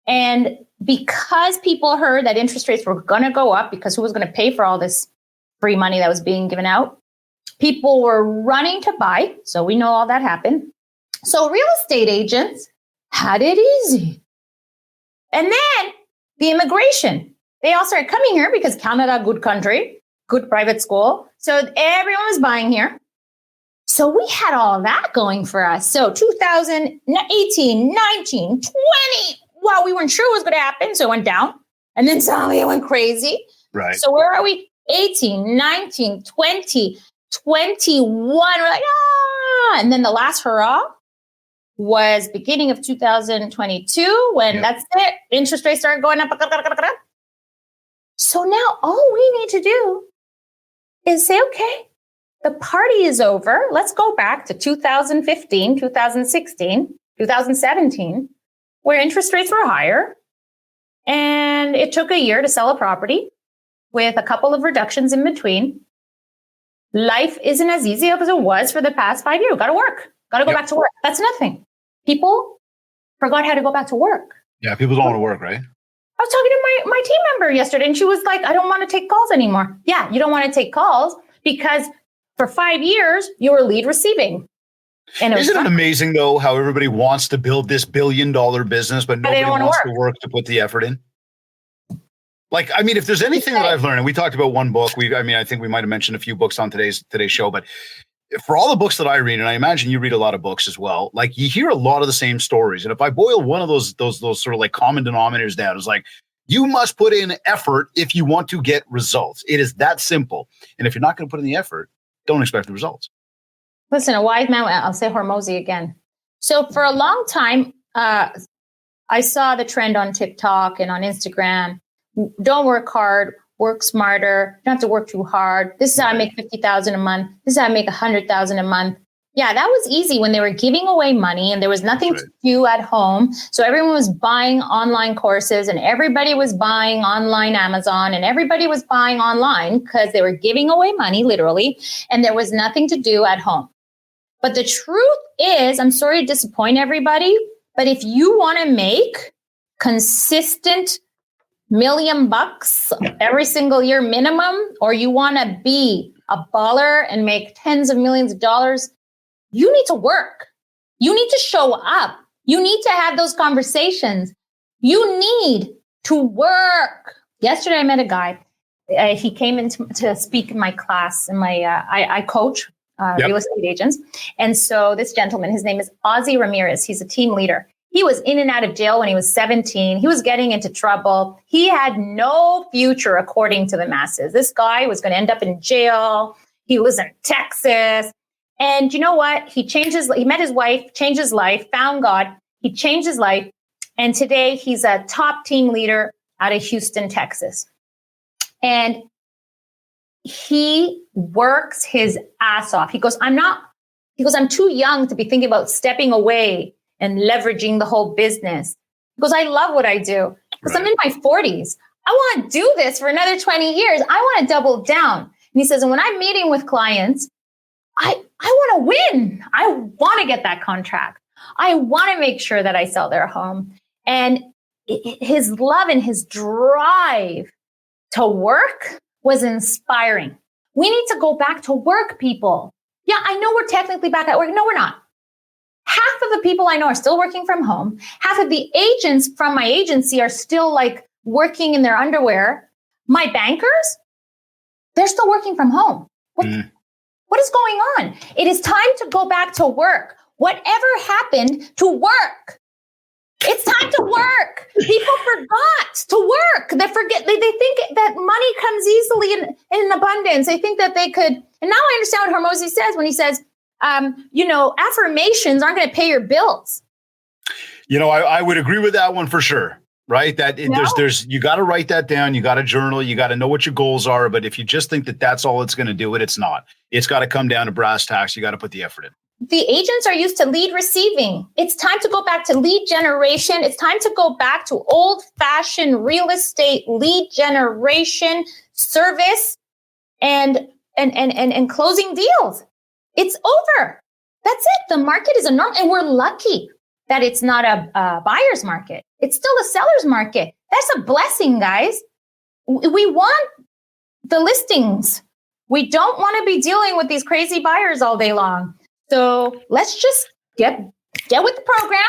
And because people heard that interest rates were going to go up because who was going to pay for all this free money that was being given out, people were running to buy. So we know all that happened. So real estate agents had it easy. And then the immigration, they all started coming here because Canada, good country, good private school. So everyone was buying here. So we had all that going for us. So 2018, 19, 20, wow, we weren't sure what was going to happen. So it went down. And then suddenly it went crazy. Right. So where are we? 18, 19, 20, 21. We're like, And then the last hurrah was beginning of 2022 when that's it. Interest rates started going up. So now all we need to do is say, okay, the party is over. Let's go back to 2015, 2016, 2017, where interest rates were higher. And it took a year to sell a property with a couple of reductions in between. Life isn't as easy as it was for the past 5 years. Got to work. Got to go back to work. That's nothing. People forgot how to go back to work. Yeah, people don't want to work, right? I was talking to my team member yesterday, and she was like, I don't want to take calls anymore. Yeah, you don't want to take calls because for 5 years, you were lead receiving. And Isn't it amazing, though, how everybody wants to build this billion-dollar business, but nobody wants to work to put the effort in? Like, I mean, if there's anything that I've learned, and we talked about one book, I think we might have mentioned a few books on today's show, but for all the books that I read, and I imagine you read a lot of books as well, like you hear a lot of the same stories. And if I boil one of those sort of like common denominators down, it's like, you must put in effort if you want to get results. It is that simple. And if you're not going to put in the effort, don't expect the results. Listen, a wise man, I'll say Hormozy again. So for a long time, I saw the trend on TikTok and on Instagram. Don't work hard, work smarter. You don't have to work too hard. This is how I make $50,000 a month. This is how I make $100,000 a month. Yeah, that was easy when they were giving away money and there was nothing to do at home. So everyone was buying online courses and everybody was buying online Amazon and everybody was buying online because they were giving away money, literally, and there was nothing to do at home. But the truth is, I'm sorry to disappoint everybody, but if you want to make consistent $1 million every single year minimum, or you want to be a baller and make tens of millions of dollars, you need to work. You need to show up. You need to have those conversations. You need to work. Yesterday, I met a guy. He came in to speak in my class, and I coach real estate agents. And so this gentleman, his name is Ozzy Ramirez. He's a team leader. He was in and out of jail when he was 17. He was getting into trouble. He had no future, according to the masses. This guy was going to end up in jail. He was in Texas. And you know what? He met his wife, changed his life, found God. He changed his life. And today he's a top team leader out of Houston, Texas. And he works his ass off. He goes, I'm too young to be thinking about stepping away and leveraging the whole business. He goes, I love what I do because I'm in my 40s. I want to do this for another 20 years. I want to double down. And he says, and when I'm meeting with clients, I want to win. I want to get that contract. I want to make sure that I sell their home. And his love and his drive to work was inspiring. We need to go back to work, people. Yeah, I know we're technically back at work. No, we're not. Half of the people I know are still working from home. Half of the agents from my agency are still like working in their underwear. My bankers, they're still working from home. What is going on? It is time to go back to work. Whatever happened to work? It's time to work. People forgot to work. They forget. They think that money comes easily in abundance. They think that they could. And now I understand what Hormozi says when he says, affirmations aren't going to pay your bills. I would agree with that one for sure. Right? There's you got to write that down. You got to journal. You got to know what your goals are. But if you just think that that's all it's going to do it's not. It's got to come down to brass tacks. You got to put the effort in. The agents are used to lead receiving. It's time to go back to lead generation. It's time to go back to old-fashioned real estate lead generation service and closing deals. It's over. That's it. The market is enormous, and we're lucky that it's not a buyer's market. It's still a seller's market. That's a blessing, guys. We want the listings. We don't want to be dealing with these crazy buyers all day long. So let's just get with the program.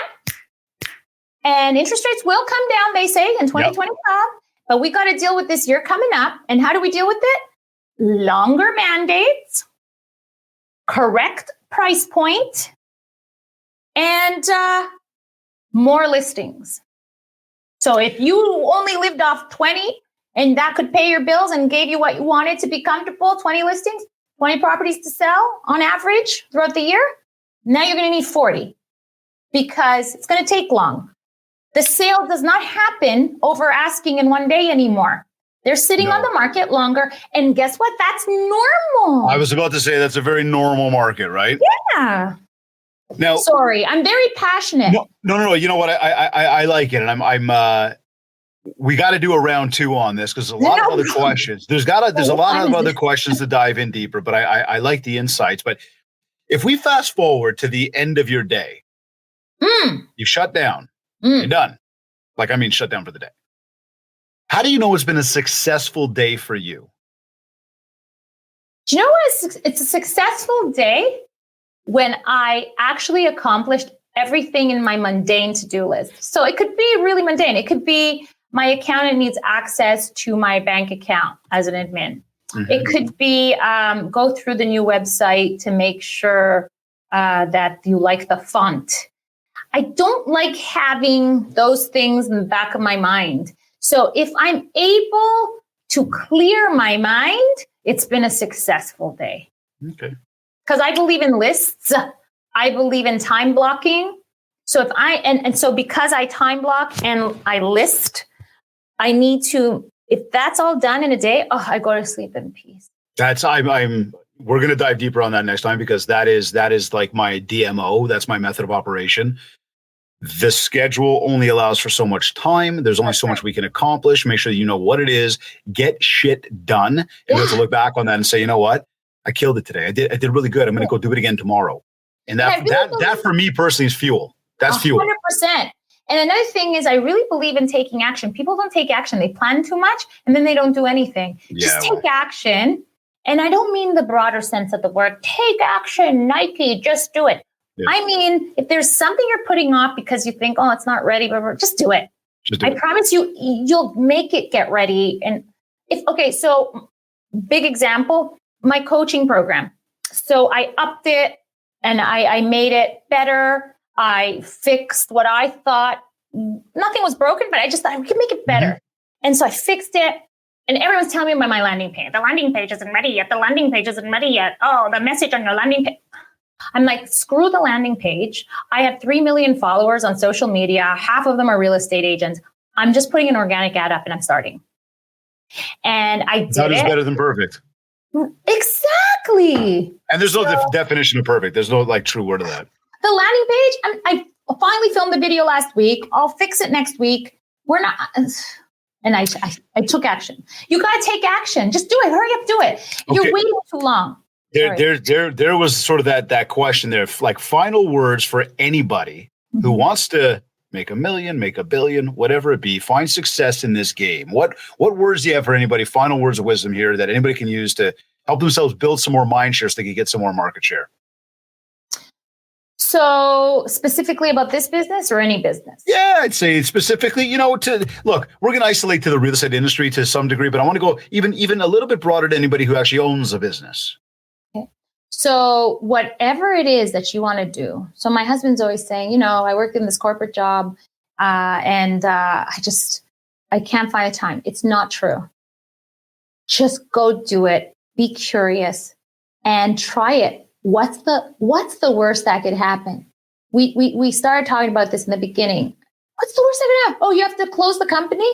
And interest rates will come down, they say, in 2025. Yep. But we got to deal with this year coming up. And how do we deal with it? Longer mandates, correct price point, and more listings. So if you only lived off 20 and that could pay your bills and gave you what you wanted to be comfortable, 20 listings, 20 properties to sell on average throughout the year, now you're going to need 40 because it's going to take long. The sale does not happen over asking in one day anymore. They're sitting on the market longer. And guess what? That's normal. I was about to say that's a very normal market, right? Yeah. Now, sorry, I'm very passionate. No. You know what? I like it. And I'm we got to do a round 2 on this because there's a lot of other questions. There's a lot of other questions to dive in deeper, but I like the insights. But if we fast forward to the end of your day, you shut down, you're done. Shut down for the day. How do you know it's been a successful day for you? Do you know what? It's a successful day when I actually accomplished everything in my mundane to-do list. So it could be really mundane. It could be my accountant needs access to my bank account as an admin. Mm-hmm. It could be go through the new website to make sure that you like the font. I don't like having those things in the back of my mind. So if I'm able to clear my mind, it's been a successful day. Okay. Because I believe in lists. I believe in time blocking. So if so because I time block and I list, I need to, if that's all done in a day, I go to sleep in peace. We're going to dive deeper on that next time because that is like my DMO. That's my method of operation. The schedule only allows for so much time. There's only so much we can accomplish. Make sure that you know what it is. Get shit done. And you have to look back on that and say, you know what? I killed it today. I did really good. I'm going to go do it again tomorrow. And that for me personally is fuel. That's 100%. Fuel. 100%. And another thing is I really believe in taking action. People don't take action. They plan too much and then they don't do anything. Just take action. And I don't mean the broader sense of the word. Take action, Nike, just do it. Yeah. I mean, if there's something you're putting off because you think, it's not ready, but just do it. I promise you'll make it get ready. And so big example, my coaching program. So I upped it and I made it better. I fixed what I thought nothing was broken, but I just thought I could make it better. Mm-hmm. And so I fixed it. And everyone's telling me about my landing page. The landing page isn't ready yet. The landing page isn't ready yet. Oh, the message on your landing page. I'm like, screw the landing page. I have 3 million followers on social media. Half of them are real estate agents. I'm just putting an organic ad up and I'm starting. And I did it. That is better than perfect. Exactly. And there's no definition of perfect. There's no like true word of that. The landing page, I finally filmed the video last week. I'll fix it next week. We're not, and I took action. You got to take action. Just do it. Hurry up, do it. You're waiting too long. There was sort of that question there, like final words for anybody who wants to make $1 million, make $1 billion, whatever it be, find success in this game. What words do you have for anybody? Final words of wisdom here that anybody can use to help themselves build some more mind share so they can get some more market share. So specifically about this business or any business? Yeah, I'd say specifically, we're going to isolate to the real estate industry to some degree, but I want to go even a little bit broader to anybody who actually owns a business. Okay. So whatever it is that you want to do. So my husband's always saying, I work in this corporate job and I can't find the time. It's not true. Just go do it. Be curious and try it. What's the worst that could happen? We started talking about this in the beginning. What's the worst that could happen? Oh, you have to close the company?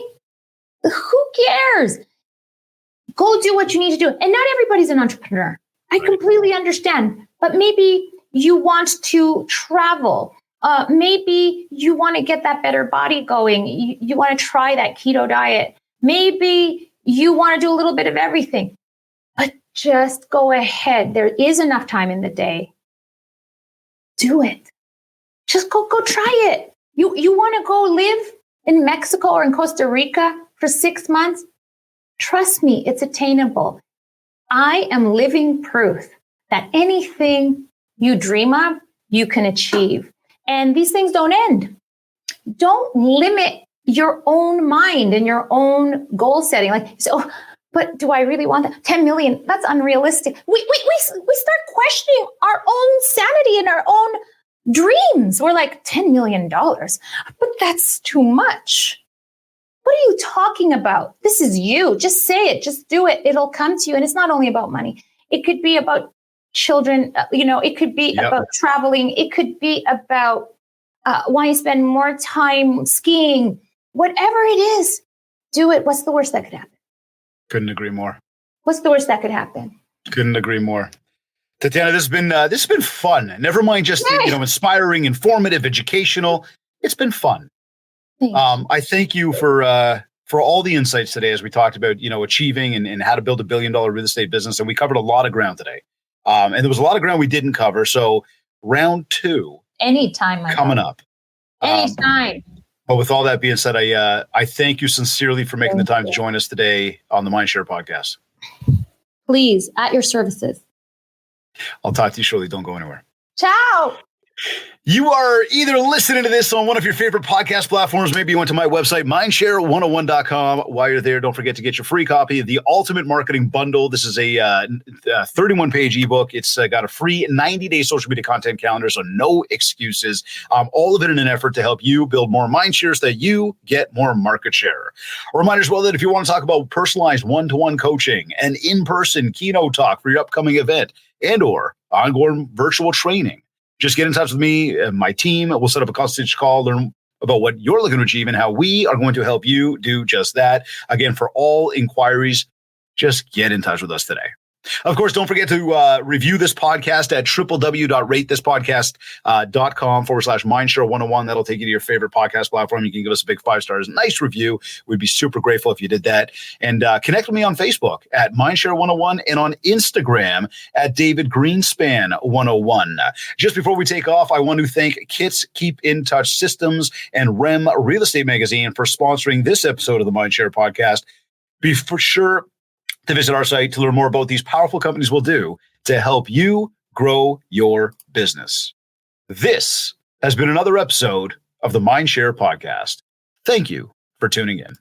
Who cares? Go do what you need to do. And not everybody's an entrepreneur. I completely understand. But maybe you want to travel. Maybe you want to get that better body going. You want to try that keto diet. Maybe you want to do a little bit of everything. But just go ahead. There is enough time in the day. Do it. Just go try it. You want to go live in Mexico or in Costa Rica for 6 months? Trust me, it's attainable. I am living proof that anything you dream of, you can achieve. And these things don't end. Don't limit your own mind and your own goal setting. But do I really want that? 10 million, that's unrealistic. We start questioning our own sanity and our own dreams. We're like, $10 million, but that's too much. What are you talking about? This is you. Just say it. Just do it. It'll come to you. And it's not only about money. It could be about children. It could be about traveling. It could be about why you spend more time skiing. Whatever it is, do it. What's the worst that could happen? Couldn't agree more. What's the worst that could happen? Couldn't agree more. Tatiana, this has been fun. Never mind just inspiring, informative, educational. It's been fun. I thank you for all the insights today as we talked about achieving and how to build $1 billion real estate business, and we covered a lot of ground today. And there was a lot of ground we didn't cover. So round 2, anytime, coming up. Anytime. But with all that being said, I thank you sincerely for making the time to join us today on the Mindshare podcast. Please, at your services. I'll talk to you shortly. Don't go anywhere. Ciao. You are either listening to this on one of your favorite podcast platforms. Maybe you went to my website, mindshare101.com. While you're there, don't forget to get your free copy of the Ultimate Marketing Bundle. This is a 31-page ebook. It's got a free 90-day social media content calendar, so no excuses. All of it in an effort to help you build more mind share so that you get more market share. A reminder as well that if you want to talk about personalized one-to-one coaching, an in-person keynote talk for your upcoming event, and or ongoing virtual training, just get in touch with me and my team. We'll set up a consultation call, learn about what you're looking to achieve and how we are going to help you do just that. Again, for all inquiries, just get in touch with us today. Of course, don't forget to review this podcast at www.ratethispodcast.com/mindshare101. That'll take you to your favorite podcast platform. You can give us a big 5 stars, nice review. We'd be super grateful if you did that. And connect with me on Facebook at Mindshare101 and on Instagram at David Greenspan101. Just before we take off, I want to thank Kits Keep in Touch Systems and REM Real Estate Magazine for sponsoring this episode of the Mindshare podcast. Be for sure to visit our site to learn more about these powerful companies will do to help you grow your business. This has been another episode of the Mindshare podcast. Thank you for tuning in.